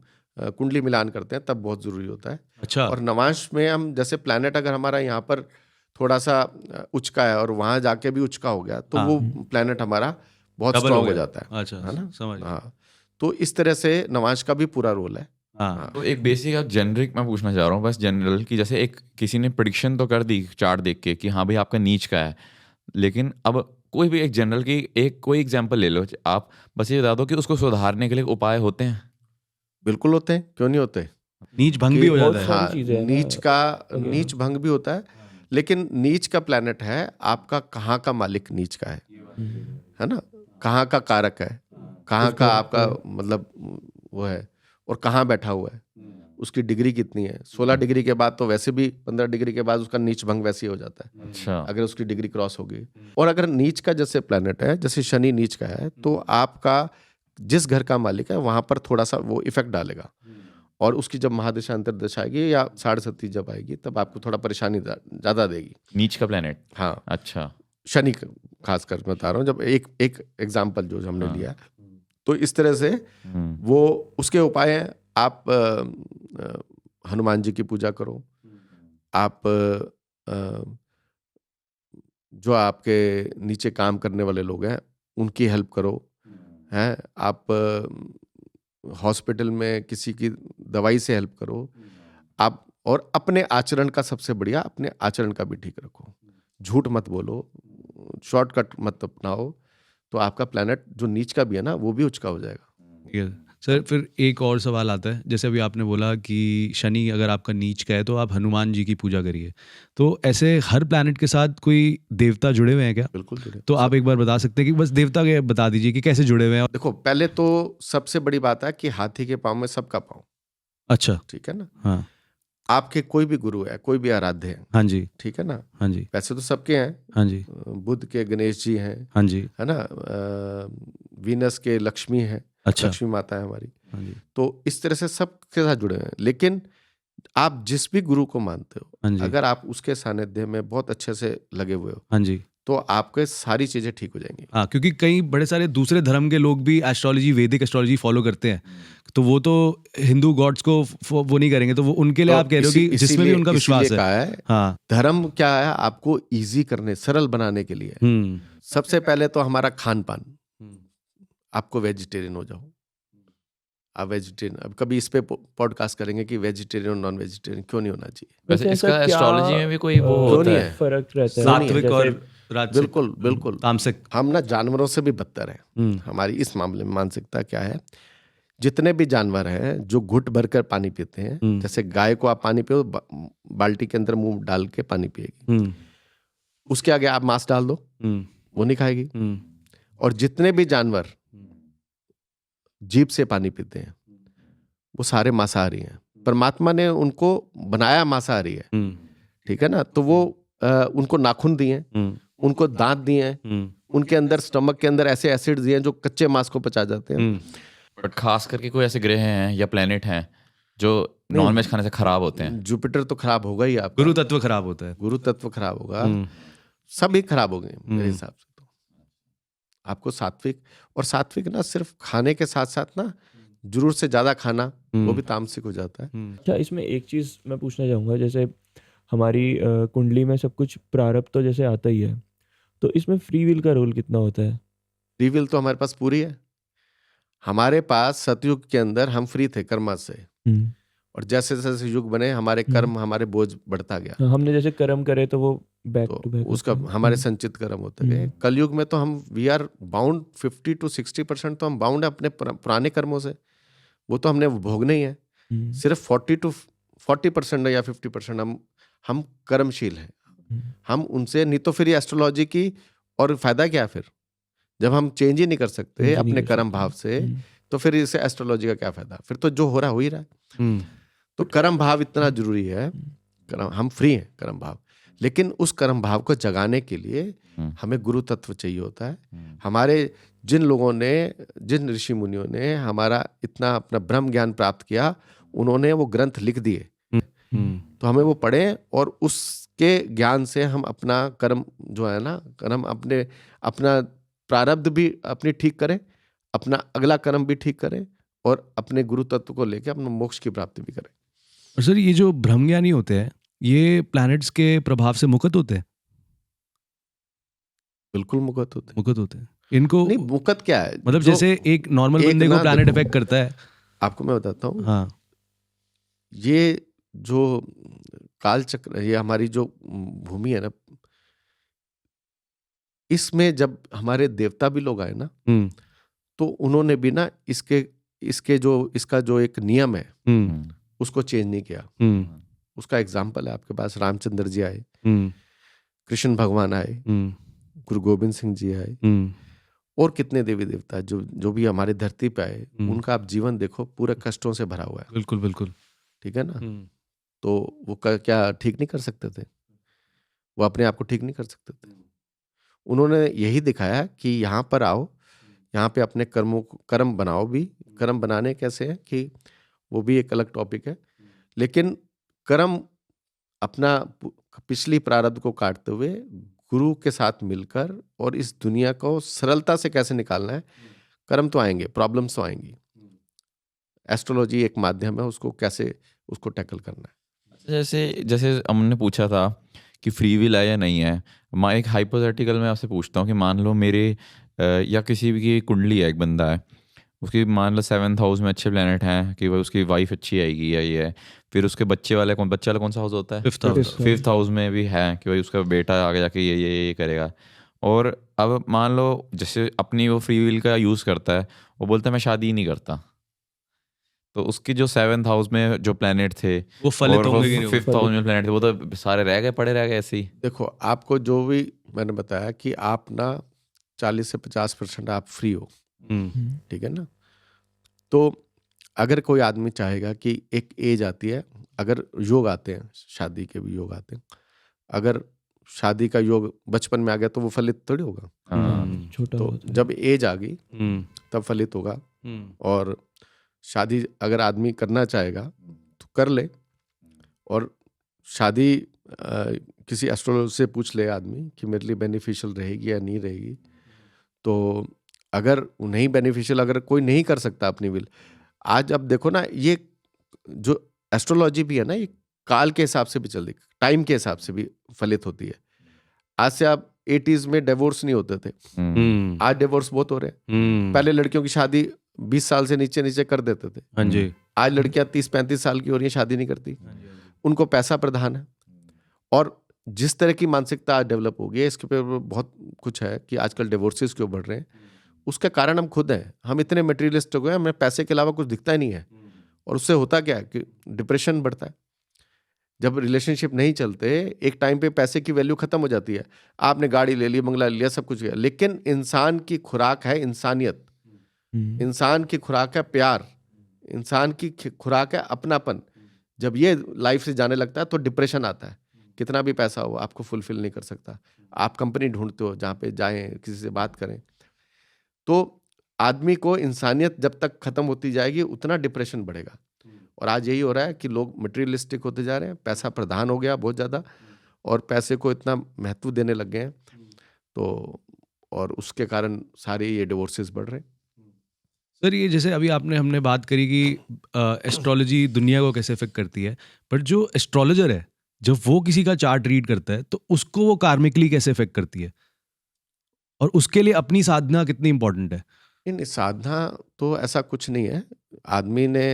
कुंडली मिलान करते हैं तब बहुत ज़रूरी होता है। अच्छा। और नवांश में हम जैसे प्लैनेट अगर हमारा यहाँ पर थोड़ा सा उच्च का है और वहाँ जाके भी उच्च का हो गया, तो वो प्लैनेट हमारा बहुत डबल स्ट्रांग हो गया। जाता है। अच्छा, है ना? समझ गया। हाँ, तो इस तरह से नवांश का भी पूरा रोल है। हाँ तो एक बेसिक आप जेनरिक मैं पूछना चाह रहा हूँ, बस जनरल की, जैसे एक किसी ने प्रेडिक्शन तो कर दी चार्ट देख के कि हाँ भाई आपका नीच का है, लेकिन अब कोई भी एक जनरल की एक कोई एग्जांपल ले लो आप, बस ये बता दो कि उसको सुधारने के लिए उपाय होते हैं? बिल्कुल होते हैं, क्यों नहीं होते। नीच भंग भी हो बहुत जाता है। सारी हाँ, चीजें हैं ना। नीच भंग भी होता है, लेकिन नीच का प्लैनेट है आपका कहाँ का मालिक नीच का है ना, कहाँ का कारक है, कहाँ का आपका मतलब वो है। और कहाँ बैठा हुआ है, उसकी डिग्री कितनी है। 16 डिग्री के बाद तो वैसे भी 15 डिग्री के बाद उसका नीच भंग वैसे ही हो जाता है अच्छा अगर उसकी डिग्री क्रॉस होगी। और अगर नीच का जैसे प्लैनेट है, जैसे शनि नीच का है, तो आपका जिस घर का मालिक है वहां पर थोड़ा सा वो इफेक्ट डालेगा। और उसकी जब महादशा अंतर्दशा आएगी या 7.5 जब आएगी तब आपको थोड़ा परेशानी ज्यादा देगी। नीच का प्लेनेट। हाँ, अच्छा शनि खास कर बता रहा हूँ, जब एक एग्जाम्पल जो हमने हाँ। लिया, तो इस तरह से वो उसके उपाय हैं। आप हनुमान जी की पूजा करो, आप जो आपके नीचे काम करने वाले लोग हैं उनकी हेल्प करो, हैं आप हॉस्पिटल में किसी की दवाई से हेल्प करो आप। और अपने आचरण का सबसे बढ़िया, अपने आचरण का भी ठीक रखो, झूठ मत बोलो, शॉर्टकट मत अपनाओ, तो आपका प्लैनेट जो नीच का भी है ना वो भी उच्च का हो जाएगा। ठीक है सर। फिर एक और सवाल आता है, जैसे अभी आपने बोला कि शनि अगर आपका नीच का है तो आप हनुमान जी की पूजा करिए, तो ऐसे हर प्लैनेट के साथ कोई देवता जुड़े हुए हैं क्या? बिल्कुल जुड़े। तो आप एक बार बता सकते हैं कि बस देवता के बता दीजिए कि कैसे जुड़े हुए हैं। देखो, पहले तो सबसे बड़ी बात है कि हाथी के पाँव में सबका पाँव, अच्छा, ठीक है ना। हाँ आपके कोई भी गुरु है, कोई भी आराध्य है, हाँ जी, ठीक है ना। हाँ जी, वैसे तो सबके हैं, हाँ जी, बुध के गणेश जी हैं, हाँ जी, है ना, वीनस के लक्ष्मी है, अच्छा, लक्ष्मी माता है हमारी। हाँ जी, तो इस तरह से सबके साथ जुड़े हुए हैं। लेकिन आप जिस भी गुरु को मानते हो, हाँ जी, अगर आप उसके सानिध्य में बहुत अच्छे से लगे हुए हो हाँ जी, तो आपके सारी चीजें ठीक हो जाएंगी। हाँ, क्योंकि कई बड़े सारे दूसरे धर्म के लोग भी एस्ट्रोलॉजी, वैदिक एस्ट्रोलॉजी फॉलो करते हैं, तो वो तो हिंदू गॉड्स को वो नहीं करेंगे, तो वो उनके लिए तो आप कह रहे हो कि जिसमें भी उनका विश्वास इसीलिए है। कहा है, हाँ, धर्म क्या है, आपको इजी करने, सरल बनाने के लिए। सबसे पहले तो हमारा खान पान, आपको वेजिटेरियन हो जाओ। आप वेजिटेरियन, अब कभी इस पे पॉडकास्ट करेंगे कि वेजिटेरियन नॉन वेजिटेरियन क्यों नहीं होना चाहिए। वैसे ऐसा इसका क्या, एस्ट्रोलॉजी में भी कोई वो क्यों होता नहीं है? है? फर्क रहता है? सात्विक जैसे और राजसिक, बिल्कुल बिल्कुल, तामसिक। हम ना जानवरों से भी बदतर हैं। हमारी इस मामले में मानसिकता क्या है, जितने भी जानवर हैं जो घुट भर कर पानी पीते हैं, जैसे गाय को आप पानी पियो, बाल्टी के अंदर मुंह डाल के पानी पिएगी, उसके आगे आप मांस डाल दो वो नहीं खाएगी। और जितने भी जानवर जीभ से पानी पीते हैं वो सारे मांसाहारी हैं। परमात्मा ने उनको बनाया मांसाहारी है, ठीक है ना। तो वो उनको नाखून दिए, उनको दांत दिए हैं, उनके अंदर स्टमक के अंदर ऐसे एसिड दिए हैं जो कच्चे मांस को पचा जाते हैं। बट खास करके कोई ऐसे ग्रह हैं या प्लेनेट हैं जो नॉनवेज खाने से खराब होते हैं? जुपिटर तो खराब होगा ही, आपका गुरु तत्व खराब होता है। गुरु तत्व खराब होगा, सभी खराब हो गए मेरे हिसाब से। तो आपको सात्विक, और सात्विक ना सिर्फ खाने के साथ साथ ना जरूर से ज्यादा खाना, वो भी तामसिक हो जाता है। अच्छा, इसमें एक चीज़ मैं पूछना चाहूँगा, जैसे हमारी कुंडली में सब कुछ प्रारब्ध तो जैसे आता ही है, तो इसमें फ्री विल का रोल कितना होता है? फ्री विल तो हमारे पास पूरी है। हमारे पास सतयुग के अंदर हम फ्री थे कर्म से, और जैसे जैसे युग बने हमारे कर्म, हमारे बोझ बढ़ता गया। हाँ, हमने जैसे कर्म करे तो वो बैक टू बैक उसका हमारे संचित कर्म होते गए। कलयुग में तो हम वी आर बाउंड 50 to 60% तो हम बाउंड है अपने पुराने कर्मों से, वो तो हमने भोगने ही है। सिर्फ 40 to 40% या 50% हम कर्मशील हैं। हम उनसे नहीं तो फिर ये एस्ट्रोलॉजी की और फायदा क्या फिर, जब हम चेंज ही नहीं कर सकते अपने कर्म भाव से, तो फिर इसे एस्ट्रोलॉजी का क्या फायदा? फिर तो जो हो रहा हो ही रहा है। तो कर्म भाव इतना जरूरी है। हम फ्री हैं कर्म भाव, लेकिन उस कर्म भाव को जगाने के लिए हमें गुरु तत्व चाहिए होता है। हमारे जिन लोगों ने, जिन ऋषि मुनियों ने हमारा इतना अपना ब्रह्म ज्ञान प्राप्त किया, उन्होंने वो ग्रंथ लिख दिए, तो हमें वो पढ़े और उसके ज्ञान से हम अपना कर्म जो है ना, कर्म अपना प्रारब्ध भी अपनी ठीक करें, अपना अगला कर्म भी ठीक करें, और अपने गुरु तत्व को लेकर अपना मोक्ष की प्राप्ति भी करें। और सर, ये जो ब्रह्मज्ञानी होते हैं, ये प्लैनेट्स के प्रभाव से मुक्त होते हैं? बिल्कुल मुक्त होते हैं। मुक्त होते हैं। इनको नहीं, मुक्त क्या है, मतलब जैसे एक नॉर्मल बंदे को प्लैनेट इफेक्ट करता है। आपको मैं बताता हूँ। हाँ, ये जो काल चक्र, ये हमारी जो भूमि है ना, इसमें जब हमारे देवता भी लोग आए ना, तो उन्होंने भी ना इसका जो एक नियम है उसको चेंज नहीं किया। उसका एग्जाम्पल है आपके पास, रामचंद्र जी आए, कृष्ण भगवान आए, गुरु गोविंद सिंह जी आए, और कितने देवी देवता जो जो भी हमारी धरती पे आए, उनका आप जीवन देखो, पूरे कष्टों से भरा हुआ है। बिल्कुल बिल्कुल। ठीक है ना? तो वो क्या ठीक नहीं कर सकते थे? वो अपने आप को ठीक नहीं कर सकते थे? उन्होंने यही दिखाया कि यहाँ पर आओ, यहाँ पे अपने कर्म बनाओ भी। कर्म बनाने कैसे है कि वो भी एक अलग टॉपिक है, लेकिन कर्म अपना पिछली प्रारब्ध को काटते हुए गुरु के साथ मिलकर और इस दुनिया को सरलता से कैसे निकालना है। कर्म तो आएंगे, प्रॉब्लम्स तो आएंगी, एस्ट्रोलॉजी एक माध्यम है उसको कैसे उसको टैकल करना है। जैसे जैसे हमने पूछा था कि फ्री विल है या नहीं है, मैं एक हाइपोथेटिकल में आपसे पूछता हूँ कि मान लो मेरे या किसी भी की कुंडली है, एक बंदा है, उसकी मान लो 7th हाउस में अच्छे प्लेनेट हैं कि भाई उसकी वाइफ अच्छी आएगी या ये है, फिर उसके बच्चे वाला कौन सा हाउस होता है? 5th हाउस में भी है कि भाई उसका बेटा आगे जाके ये करेगा। और अब मान लो जैसे अपनी वो फ्री विल का यूज़ करता है, वो बोलता है मैं शादी ही नहीं करता, तो उसकी जो 7th हाउस में जो प्लेनेट थे वो फलित होंगे कि नहीं होंगे? 5th हाउस में प्लेनेट थे, वो तो सारे पड़े रह गए ऐसे ही। देखो, आपको जो भी मैंने बताया कि आप ना 40 से 50% आप फ्री हो, ठीक है ना? तो अगर कोई आदमी चाहेगा कि एक एज आती है, अगर योग आते हैं, शादी के भी योग आते हैं, अगर शादी का योग बचपन में आ गया तो वो फलित थोड़ी होगा। छोटा तो होता है। जब एज आ गई तब फलित होगा। और शादी अगर आदमी करना चाहेगा तो कर ले, और शादी किसी एस्ट्रोलॉजर से पूछ ले आदमी कि मेरे लिए बेनिफिशियल रहेगी या नहीं रहेगी। तो अगर नहीं बेनिफिशियल, अगर कोई नहीं कर सकता अपनी विल, आज अब देखो ना, ये जो एस्ट्रोलॉजी भी है ना, ये काल के हिसाब से भी चलती, टाइम के हिसाब से भी फलित होती है। आज से आप 80s में डिवोर्स नहीं होते थे, आज डिवोर्स बहुत हो रहे हैं। पहले लड़कियों की शादी 20 साल से नीचे कर देते थे, हाँ जी। आज लड़कियां 30-35 साल की हो रही हैं, शादी नहीं करती। उनको पैसा प्रधान है, और जिस तरह की मानसिकता आज डेवलप हो गई है, इसके ऊपर बहुत कुछ है कि आजकल डिवोर्सेस क्यों बढ़ रहे हैं। उसका कारण हम खुद हैं, हम इतने मटेरियलिस्ट हो गए, हमें पैसे के अलावा कुछ दिखता ही नहीं है। और उससे होता क्या है कि डिप्रेशन बढ़ता है। जब रिलेशनशिप नहीं चलते, एक टाइम पे पैसे की वैल्यू खत्म हो जाती है। आपने गाड़ी ले ली, बंगला ले लिया, सब कुछ किया, लेकिन इंसान की खुराक है इंसानियत, इंसान की खुराक है प्यार, इंसान की खुराक है अपनापन। जब ये लाइफ से जाने लगता है तो डिप्रेशन आता है। कितना भी पैसा हो, आपको फुलफिल नहीं कर सकता। आप कंपनी ढूंढते हो जहाँ पे जाएं, किसी से बात करें, तो आदमी को इंसानियत जब तक खत्म होती जाएगी उतना डिप्रेशन बढ़ेगा। और आज यही हो रहा है कि लोग मटेरियलिस्टिक होते जा रहे हैं, पैसा प्रधान हो गया बहुत ज़्यादा, और पैसे को इतना महत्व देने लग गए हैं, तो और उसके कारण सारे ये डिवोर्सेस बढ़ रहे हैं। सर, ये जैसे अभी हमने बात करी कि एस्ट्रोलॉजी दुनिया को कैसे इफेक्ट करती है, पर जो एस्ट्रोलॉजर है, जब वो किसी का चार्ट रीड करता है तो उसको वो कार्मिकली कैसे इफेक्ट करती है, और उसके लिए अपनी साधना कितनी इंपॉर्टेंट है? नहीं, साधना तो ऐसा कुछ नहीं है। आदमी ने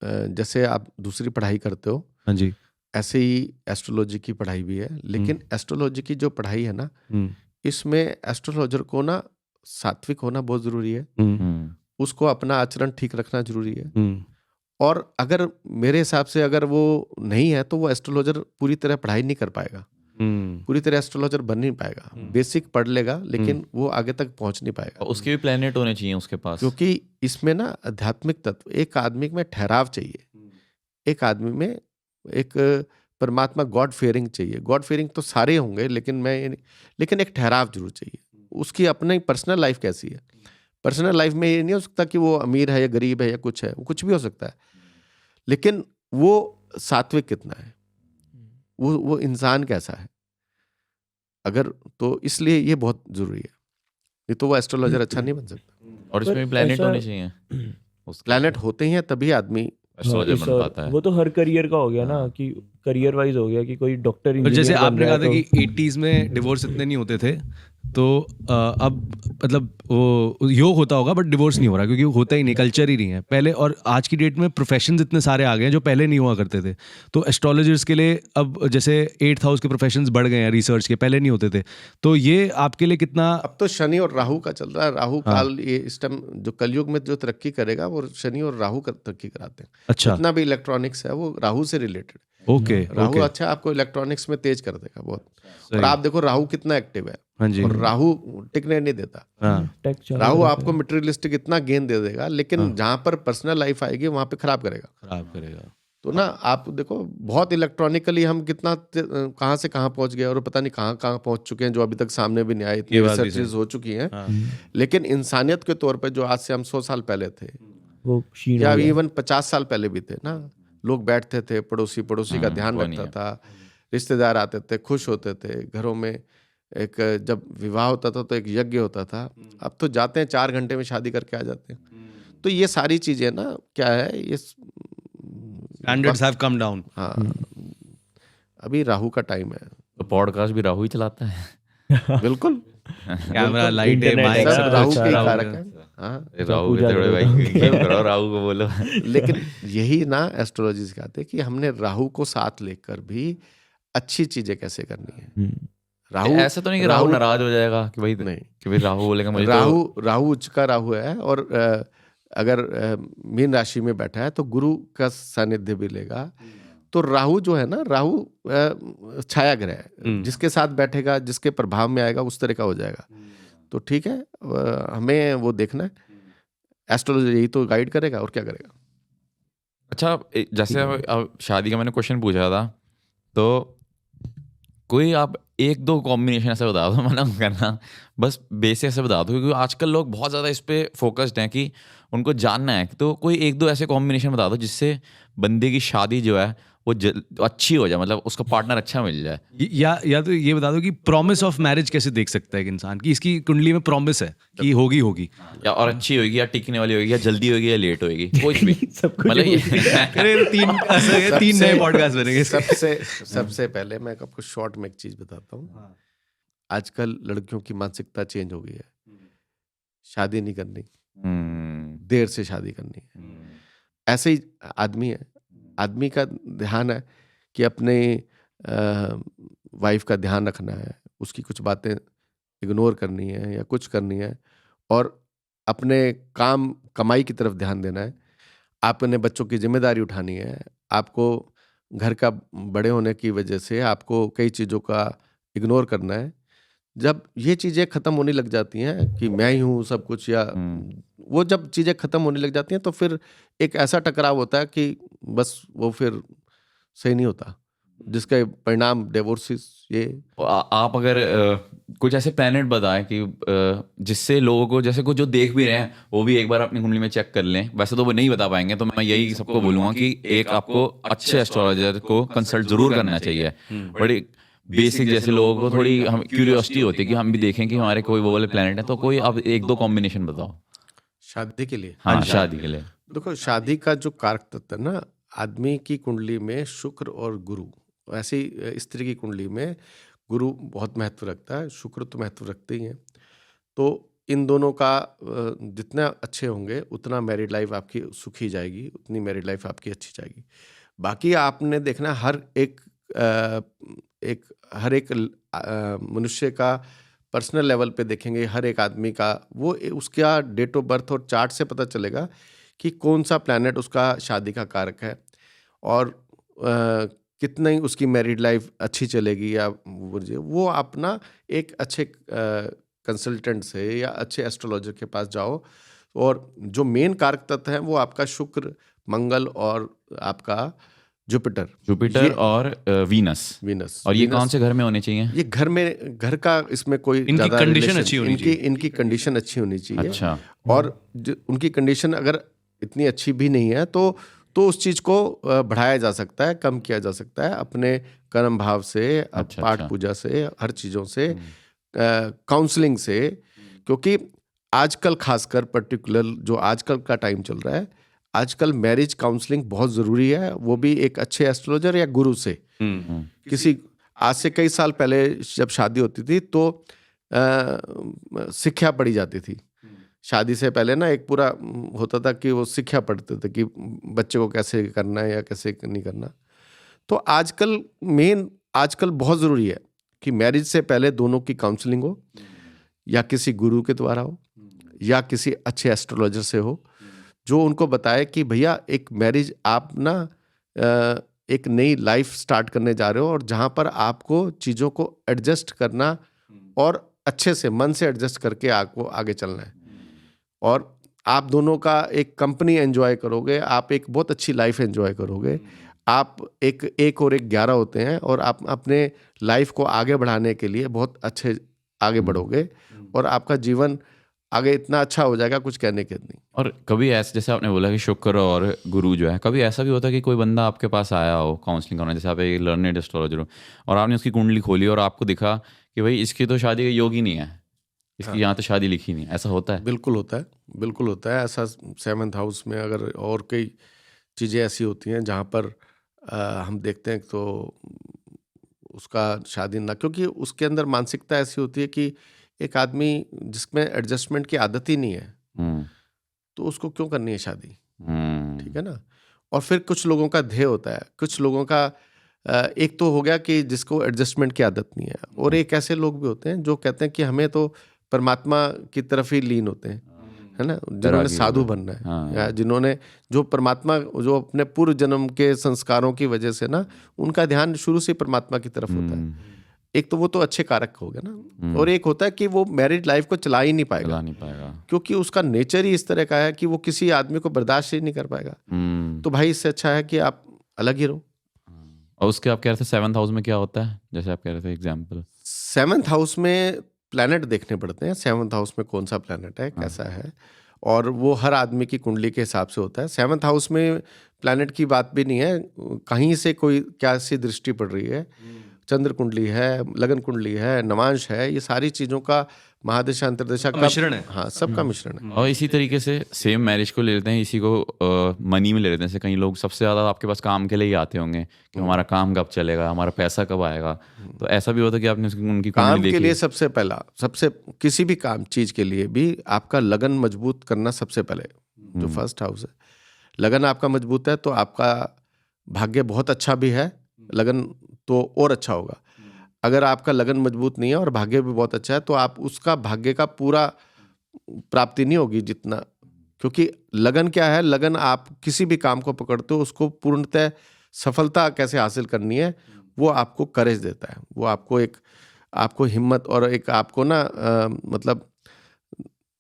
जैसे आप दूसरी पढ़ाई करते हो, हाँ जी, ऐसे ही एस्ट्रोलॉजी की पढ़ाई भी है। लेकिन एस्ट्रोलॉजी की जो पढ़ाई है ना, इसमें एस्ट्रोलॉजर को ना सात्विक होना बहुत जरूरी है, उसको अपना आचरण ठीक रखना जरूरी है। और अगर मेरे हिसाब से अगर वो नहीं है तो वो एस्ट्रोलॉजर पूरी तरह पढ़ाई नहीं कर पाएगा, पूरी तरह एस्ट्रोलॉजर बन नहीं पाएगा। बेसिक पढ़ लेगा लेकिन वो आगे तक पहुंच नहीं पाएगा। उसके भी प्लेनेट होने चाहिए उसके पास, क्योंकि इसमें ना आध्यात्मिक तत्व, एक आदमी में ठहराव चाहिए, एक आदमी में एक परमात्मा गॉड फेयरिंग चाहिए। गॉड फेयरिंग तो सारे होंगे, लेकिन एक ठहराव जरूर चाहिए। उसकी अपनी पर्सनल लाइफ कैसी है, पर्सनल लाइफ में ये नहीं हो सकता कि वो अमीर है या गरीब है या कुछ है, वो कुछ भी हो सकता है, लेकिन वो सात्विक कितना है, वो इंसान कैसा है, अगर तो इसलिए ये बहुत जरूरी है। नहीं तो वो एस्ट्रोलॉजर अच्छा नहीं बन सकता। और इसमें भी प्लेनेट होने चाहिए, प्लैनेट होते ही हैं तभी आदमी एस्ट्रोलॉजर बन पाता है। वो तो हर करियर का हो गया ना, कि करियर वाइज हो गया कि कोई डॉक्टर और इंजीनियर जैसे बन आपने रहा कहा है था तो कि 80s में डिवोर्स इतने नहीं होते थे, तो अब मतलब वो योग होता होगा बट डिवोर्स नहीं हो रहा, क्योंकि होता ही नहीं, कल्चर ही नहीं है पहले। और आज की डेट में प्रोफेशंस इतने सारे आ गए हैं जो पहले नहीं हुआ करते थे। तो एस्ट्रोलॉजर्स के लिए अब जैसे 8th हाउस के प्रोफेशंस बढ़ गए हैं रिसर्च के, पहले नहीं होते थे। तो ये आपके लिए कितना? अब तो शनि और राहु का चल रहा है। राहु काल ये इस टाइम जो कलयुग में जो तरक्की करेगा वो शनि और राहु का तरक्की कराते हैं। अच्छा, जितना भी इलेक्ट्रॉनिक्स है वो राहु से रिलेटेड। ओके राहु ओके अच्छा आपको इलेक्ट्रॉनिक्स में तेज कर देगा बहुत। और सही। आप देखो राहु कितना एक्टिव है, हाँ जी और राहु टिकने नहीं देता। हाँ टेक चालू राहु रहता आपको है। मटेरियलिस्टिक इतना गेन दे देगा, लेकिन जहां पर पर्सनल लाइफ आएगी वहां पे खराब करेगा। खराब करेगा। तो ना आप देखो बहुत इलेक्ट्रॉनिकली हम कितना कहाँ से कहाँ पहुंच गए, और पता नहीं कहाँ कहाँ पहुंच चुके हैं, जो अभी तक सामने भी नहीं आए। इतनी ये बात भी रिसर्चेज हो चुकी हैं, हाँ लेकिन इंसानियत के तौर पे जो आज से हम 100 साल पहले थे, वो क्षीण या हो गया। इवन 50 साल पहले भी थे ना, लोग बैठते थे, पड़ोसी का ध्यान वो नहीं रखता था, रिश्तेदार आते थे, खुश होते थे घरों में। एक जब विवाह होता था तो एक यज्ञ होता था। अब तो जाते हैं 4 घंटे में शादी करके आ जाते हैं। तो ये सारी चीजें ना क्या है, ये स्टैंडर्ड्स हैव कम डाउन। हाँ, अभी राहु का टाइम है। तो पॉडकास्ट भी राहु ही चलाता है। बिल्कुल, कैमरा लाइट इंटरनेट माइक है सब ना, राहु अच्छा, के ही राहु कारक का। हैं। हाँ, राहु के पूजा थोड़े करो भाई तो। गेम करो, राहु को बोलो। लेकिन यही ना एस्ट्रोलॉजी सिखाते हैं कि हमने राहु को साथ लेकर भी अच्छी चीजें कैसे करनी है। राहु ऐसा तो नहीं कि राहु नाराज हो जाएगा कि भाई नहीं, कि भाई राहु बोलेगा मुझे तो राहु उच्च का राहु है, और अगर मीन राशि में बैठा है तो गुरु का सानिध्य भी लेगा। तो राहु जो है ना, राहु छाया ग्रह है, जिसके साथ बैठेगा, जिसके प्रभाव में आएगा उस तरह का हो जाएगा। तो ठीक है, हमें वो देखना है, एस्ट्रोलॉजी यही तो गाइड करेगा, और क्या करेगा। अच्छा जैसे अब शादी का मैंने क्वेश्चन पूछा था, तो कोई आप 1-2 कॉम्बिनेशन ऐसे बता दो, मना करना, बस बेसिक ऐसे बता दो, क्योंकि आजकल लोग बहुत ज़्यादा इस पे फोकस्ड हैं कि उनको जानना है। तो कोई 1-2 ऐसे कॉम्बिनेशन बता दो जिससे बंदे की शादी जो है वो अच्छी हो जाए, मतलब उसका पार्टनर अच्छा मिल जाए। या तो ये बता दो कि प्रॉमिस ऑफ मैरिज कैसे देख सकता है एक इंसान की इसकी कुंडली में प्रॉमिस है कि होगी या और अच्छी होगी, या टिकने वाली होगी, या जल्दी होगी, या लेट होगी, कुछ भी। सब कुछ मतलब अरे तीन नए पॉडकास्ट बनेंगे। सबसे पहले मैं आपको शॉर्ट में एक चीज बताता हूँ। आजकल लड़कियों की मानसिकता चेंज हो गई है, शादी नहीं करनी, देर से शादी करनी है। ऐसे ही आदमी का ध्यान है कि अपने वाइफ का ध्यान रखना है, उसकी कुछ बातें इग्नोर करनी है या कुछ करनी है, और अपने कमाई की तरफ ध्यान देना है। आपने बच्चों की जिम्मेदारी उठानी है। आपको घर का बड़े होने की वजह से आपको कई चीज़ों का इग्नोर करना है। जब ये चीज़ें ख़त्म होने लग जाती हैं कि मैं ही हूँ सब कुछ, या वो जब चीज़ें ख़त्म होने लग जाती हैं तो फिर एक ऐसा टकराव होता है कि बस वो फिर सही नहीं होता, जिसका परिणाम डिवोर्सेस। ये आप अगर कुछ ऐसे प्लैनेट बताएं कि जिससे लोगों को, जैसे कुछ जो देख भी रहे हैं वो भी एक बार अपनी कुंडली में चेक कर लें। वैसे तो वो नहीं बता पाएंगे, तो मैं यही सबको बोलूँगा कि एक आपको अच्छे एस्ट्रोलॉजर को कंसल्ट जरूर करना चाहिए। बड़ी बेसिक जैसे लोगों को थोड़ी हम क्यूरियोसिटी होती है कि हम भी देखें कि हमारे कोई वो वाले प्लैनेट है। तो कोई आप 1-2 कॉम्बिनेशन बताओ शादी के लिए। हाँ, शादी के लिए। देखो, शादी का जो कारक तत्व है ना, आदमी की कुंडली में शुक्र और गुरु, ऐसे ही स्त्री की कुंडली में गुरु बहुत महत्व रखता है, शुक्र तो महत्व रखते ही हैं। तो इन दोनों का जितना अच्छे होंगे उतना मैरिड लाइफ आपकी सुखी जाएगी, उतनी मैरिड लाइफ आपकी अच्छी जाएगी। बाकी आपने देखना हर एक मनुष्य का पर्सनल लेवल पे देखेंगे, हर एक आदमी का वो उसका डेट ऑफ बर्थ और चार्ट से पता चलेगा कि कौन सा प्लैनेट उसका शादी का कारक है, और कितना ही उसकी मैरिड लाइफ अच्छी चलेगी। या वो अपना एक अच्छे कंसल्टेंट से या अच्छे एस्ट्रोलॉजर के पास जाओ, और जो मेन कारक तत्व है वो आपका शुक्र, मंगल और आपका जुपिटर और वीनस। और ये कौन से घर में होने चाहिए? ये घर का इसमें कोई इनकी कंडीशन अच्छी होनी चाहिए। इनकी कंडीशन अच्छी होनी चाहिए। अच्छा। और उनकी कंडीशन अगर इतनी अच्छी भी नहीं है तो उस चीज को बढ़ाया जा सकता है, कम किया जा सकता है अपने कर्म भाव से, पाठ पूजा से, हर चीजों से, काउंसलिंग से। क्योंकि आजकल खासकर पर्टिकुलर जो आजकल का टाइम चल रहा है, आजकल मैरिज काउंसलिंग बहुत ज़रूरी है, वो भी एक अच्छे एस्ट्रोलॉजर या गुरु से। किसी आज से कई साल पहले जब शादी होती थी तो शिक्षा पढ़ी जाती थी। शादी से पहले ना एक पूरा होता था कि वो शिक्षा पढ़ते थे कि बच्चे को कैसे करना है या कैसे नहीं करना। तो आजकल बहुत ज़रूरी है कि मैरिज से पहले दोनों की काउंसलिंग हो, या किसी गुरु के द्वारा हो, या किसी अच्छे एस्ट्रोलॉजर से हो, जो उनको बताए कि भैया एक मैरिज आप ना एक नई लाइफ स्टार्ट करने जा रहे हो और जहाँ पर आपको चीज़ों को एडजस्ट करना और अच्छे से मन से एडजस्ट करके आपको आगे चलना है, और आप दोनों का एक कंपनी एंजॉय करोगे, आप एक बहुत अच्छी लाइफ एंजॉय करोगे। आप एक और एक 11 होते हैं और आप अपने लाइफ को आगे बढ़ाने के लिए बहुत अच्छे आगे बढ़ोगे और आपका जीवन आगे इतना अच्छा हो जाएगा, कुछ कहने के नहीं। और कभी ऐसा, जैसे आपने बोला कि शुक्र और गुरु जो है, कभी ऐसा भी होता है कि कोई बंदा आपके पास आया हो काउंसलिंग करना, जैसे आप एक लर्नेड एस्ट्रोलॉजर हो और आपने उसकी कुंडली खोली और आपको दिखा कि भाई इसकी तो शादी का योग ही नहीं है, इसकी यहाँ तो शादी लिखी नहीं है, ऐसा होता है? बिल्कुल होता है, बिल्कुल होता है ऐसा। 7th हाउस में अगर और कई चीज़ें ऐसी होती हैं जहाँ पर हम देखते हैं तो उसका शादी ना, क्योंकि उसके अंदर मानसिकता ऐसी होती है कि एक आदमी जिसमें एडजस्टमेंट की आदत ही नहीं है तो उसको क्यों करनी है शादी, ठीक है ना। और फिर कुछ लोगों का ध्येय होता है, कुछ लोगों का एक तो हो गया कि जिसको एडजस्टमेंट की आदत नहीं है, और एक ऐसे लोग भी होते हैं जो कहते हैं कि हमें तो परमात्मा की तरफ ही लीन होते हैं, है ना, जिन्होंने साधु बनना है। हाँ। या जिन्होंने जो परमात्मा, जो अपने पूर्व जन्म के संस्कारों की वजह से ना उनका ध्यान शुरू से परमात्मा की तरफ होता है। एक तो वो तो अच्छे कारक हो गए ना, और एक होता है कि वो मैरिड लाइफ को चला ही नहीं पाएगा, क्योंकि उसका नेचर ही इस तरह का है कि वो किसी आदमी को बर्दाश्त ही नहीं कर पाएगा। तो भाई इससे अच्छा है कि आप अलग ही रहो। और उसके आप कह रहे थे 7th हाउस में क्या होता है, जैसे आप कह रहे थे एग्जाम्पल? 7th हाउस में प्लैनेट देखने पड़ते हैं, 7th हाउस में कौन सा प्लैनेट है, कैसा है, और वो हर आदमी की कुंडली के हिसाब से होता है। 7th हाउस में प्लैनेट की बात भी नहीं है, कहीं से कोई क्या सी दृष्टि पड़ रही है, चंद्र कुंडली है, लगन कुंडली है, नवांश है, ये सारी चीज़ों का महादशा अंतर्दशा का मिश्रण है। हाँ, सबका मिश्रण है। और इसी तरीके से सेम मैरिज को ले लेते हैं, इसी को मनी में ले लेते हैं। जैसे कई लोग सबसे ज़्यादा आपके पास काम के लिए ही आते होंगे कि हमारा काम कब चलेगा, हमारा पैसा कब आएगा, तो ऐसा भी होता है कि आपने उनकी काम के लिए सबसे पहला, सबसे किसी भी काम चीज़ के लिए भी आपका लगन मजबूत करना सबसे पहले, जो फर्स्ट हाउस है। लगन आपका मजबूत है तो आपका भाग्य बहुत अच्छा भी है, लगन तो और अच्छा होगा। अगर आपका लगन मजबूत नहीं है और भाग्य भी बहुत अच्छा है तो आप उसका भाग्य का पूरा प्राप्ति नहीं होगी जितना, क्योंकि लगन क्या है, लगन आप किसी भी काम को पकड़ते हो उसको पूर्णतः सफलता कैसे हासिल करनी है वो आपको करेज देता है, वो आपको एक आपको हिम्मत और एक आपको ना मतलब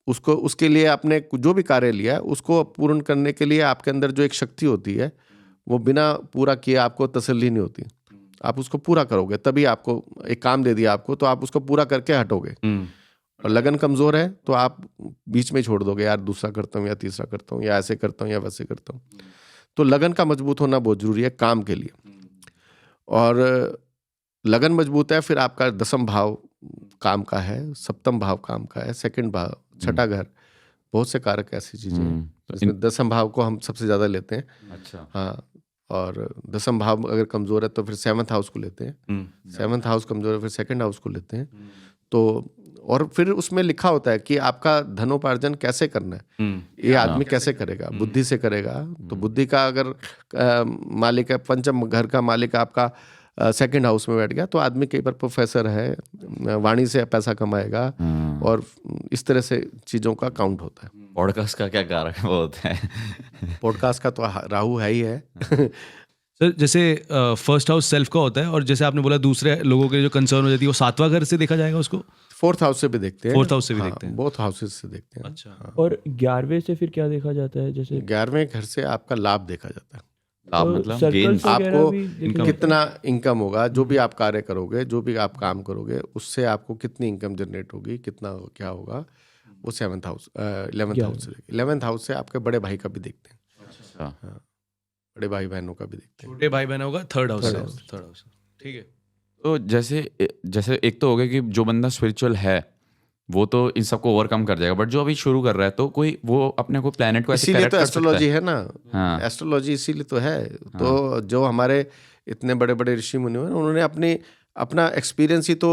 उसको उसके लिए आपने जो भी कार्य लिया है उसको पूर्ण करने के लिए आपके अंदर जो एक शक्ति होती है वो बिना पूरा किए आपको तसल्ली नहीं होती। आप उसको पूरा करोगे तभी, आपको एक काम दे दिया आपको तो आप उसको पूरा करके हटोगे। और लगन कमजोर है तो आप बीच में छोड़ दोगे, यार दूसरा करता हूँ या तीसरा करता हूँ या ऐसे करता हूँ या वैसे करता हूँ। तो लगन का मजबूत होना बहुत जरूरी है काम के लिए। और लगन मजबूत है, फिर आपका 10th भाव काम का है, 7th भाव काम का है, 2nd भाव, 6ठा घर, बहुत से कारक ऐसी चीजें हैं जिसमें 10th भाव को हम सबसे ज्यादा लेते हैं। अच्छा। हाँ, और 10th भाव अगर कमजोर है तो फिर 7th हाउस को लेते हैं, 7th हाउस कमजोर है फिर 2nd हाउस को लेते हैं। तो और फिर उसमें लिखा होता है कि आपका धनोपार्जन कैसे करना है, ये आदमी कैसे करेगा, बुद्धि से करेगा। तो बुद्धि का अगर मालिक है, पंचम घर का मालिक आपका 2nd हाउस में बैठ गया तो आदमी कई बार प्रोफेसर है, वाणी से पैसा कमाएगा, और इस तरह से चीज़ों का काउंट होता है। पॉडकास्ट का क्या कारक होता है? पॉडकास्ट का तो राहु है ही है। सर जैसे फर्स्ट हाउस सेल्फ का होता है, और जैसे आपने बोला दूसरे लोगों के जो कंसर्न हो जाती है वो 7वां घर से देखा जाएगा उसको? 4th हाउस से भी देखते हैं, 4th हाउस से भी देखते हैं, बोथ हाउसेस से देखते हैं। अच्छा। और 11वें से फिर क्या देखा जाता है? जैसे 11वें घर से आपका लाभ देखा जाता है। लाभ तो मतलब circles गेन्स? वगैरह आपको भी देखा कितना इनकम होगा, जो भी आप कार्य करोगे, जो भी आप काम करोगे, उससे आपको कितनी इनकम जनरेट होगी, कितना क्या होगा, वो 7th हाउस 11th हाउस से 11th हाउस से आपके बड़े भाई का भी देखते हैं। अच्छा। हाँ, बड़े भाई बहनों का भी देखते हैं। छोटे भाई बहन होगा 3rd हाउस से, Third house। 3rd हाउस, ठीक है। तो जैसे एक तो हो गया कि जो बंदा स्पिरिचुअल है वो तो इन सबको ओवरकम कर जाएगा, बट जो अभी शुरू कर रहा है तो कोई वो अपने को प्लेनेट को ऐसे इसीलिए करेक्ट तो कर सकता एस्ट्रोलॉजी है ना। हाँ। एस्ट्रोलॉजी इसीलिए तो है। तो जो हमारे इतने बड़े बड़े ऋषि मुनि हैं उन्होंने अपना एक्सपीरियंस ही तो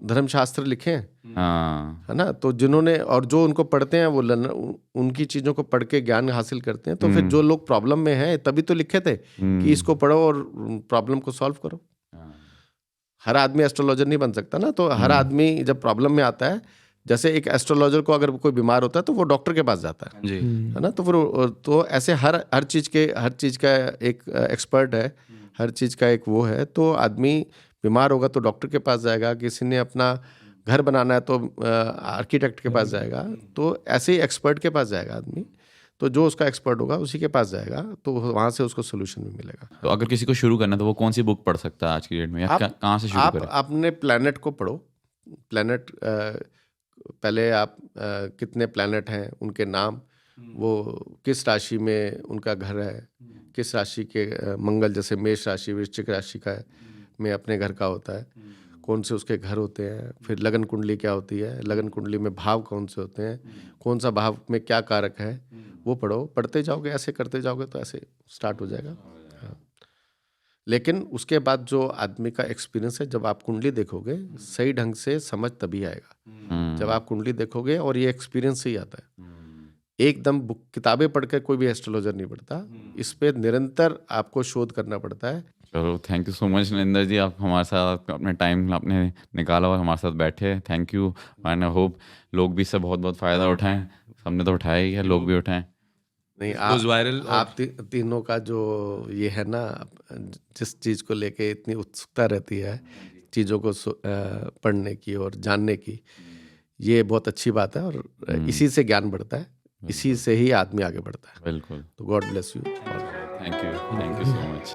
धर्मशास्त्र लिखे हैं, हाँ। है ना। तो जिन्होंने और जो उनको पढ़ते हैं वो उनकी चीज़ों को पढ़ के ज्ञान हासिल करते हैं। तो फिर जो लोग प्रॉब्लम में हैं तभी तो लिखे थे कि इसको पढ़ो और प्रॉब्लम को सॉल्व करो। हर आदमी एस्ट्रोलॉजर नहीं बन सकता ना। तो हर आदमी जब प्रॉब्लम में आता है, जैसे एक एस्ट्रोलॉजर को अगर कोई बीमार होता है तो वो डॉक्टर के पास जाता जी। है ना। तो फिर तो ऐसे हर चीज़ का एक एक्सपर्ट है हर चीज़ का एक वो है। तो आदमी बीमार होगा तो डॉक्टर के पास जाएगा, किसी ने अपना घर बनाना है तो आर्किटेक्ट के पास जाएगा, तो ऐसे ही एक्सपर्ट के पास जाएगा आदमी। तो जो उसका एक्सपर्ट होगा उसी के पास जाएगा, तो वहाँ से उसको सोल्यूशन भी मिलेगा। तो अगर किसी को शुरू करना है तो वो कौन सी बुक पढ़ सकता है आज की डेट में, या कहाँ से शुरू आप करें? अपने प्लैनेट को पढ़ो। प्लैनेट पहले आप कितने प्लैनेट हैं, उनके नाम, वो किस राशि में उनका घर है, किस राशि के मंगल जैसे मेष राशि वृश्चिक राशि का में अपने घर का होता है, कौन से उसके घर होते हैं। फिर लगन कुंडली क्या होती है, लगन कुंडली में भाव कौन से होते हैं, कौन सा भाव में क्या कारक है, वो पढ़ो। पढ़ते जाओगे, ऐसे करते जाओगे तो ऐसे स्टार्ट हो जाएगा। हाँ। लेकिन उसके बाद जो आदमी का एक्सपीरियंस है, जब आप कुंडली देखोगे सही ढंग से समझ तभी आएगा जब आप कुंडली देखोगे, और ये एक्सपीरियंस से ही आता है। एकदम बुक किताबें पढ़कर कोई भी एस्ट्रोलॉजर नहीं पढ़ता, इस पे निरंतर आपको शोध करना पड़ता है। चलो, thank you so much Narendra ji, आप हमारे साथ अपने टाइम आपने निकाला और हमारे साथ बैठे। Thank you. And I hope लोग भी इससे बहुत बहुत फ़ायदा उठाएं। हमने तो उठाया ही है, लोग भी उठाएं। नहीं, goes viral आप तीनों का जो ये है ना, जिस चीज़ को लेके इतनी उत्सुकता रहती है चीज़ों को पढ़ने की और जानने की, ये बहुत अच्छी बात है। और इसी से ज्ञान बढ़ता है, इसी से ही आदमी आगे बढ़ता है। बिल्कुल। तो God bless you. Thank you so much.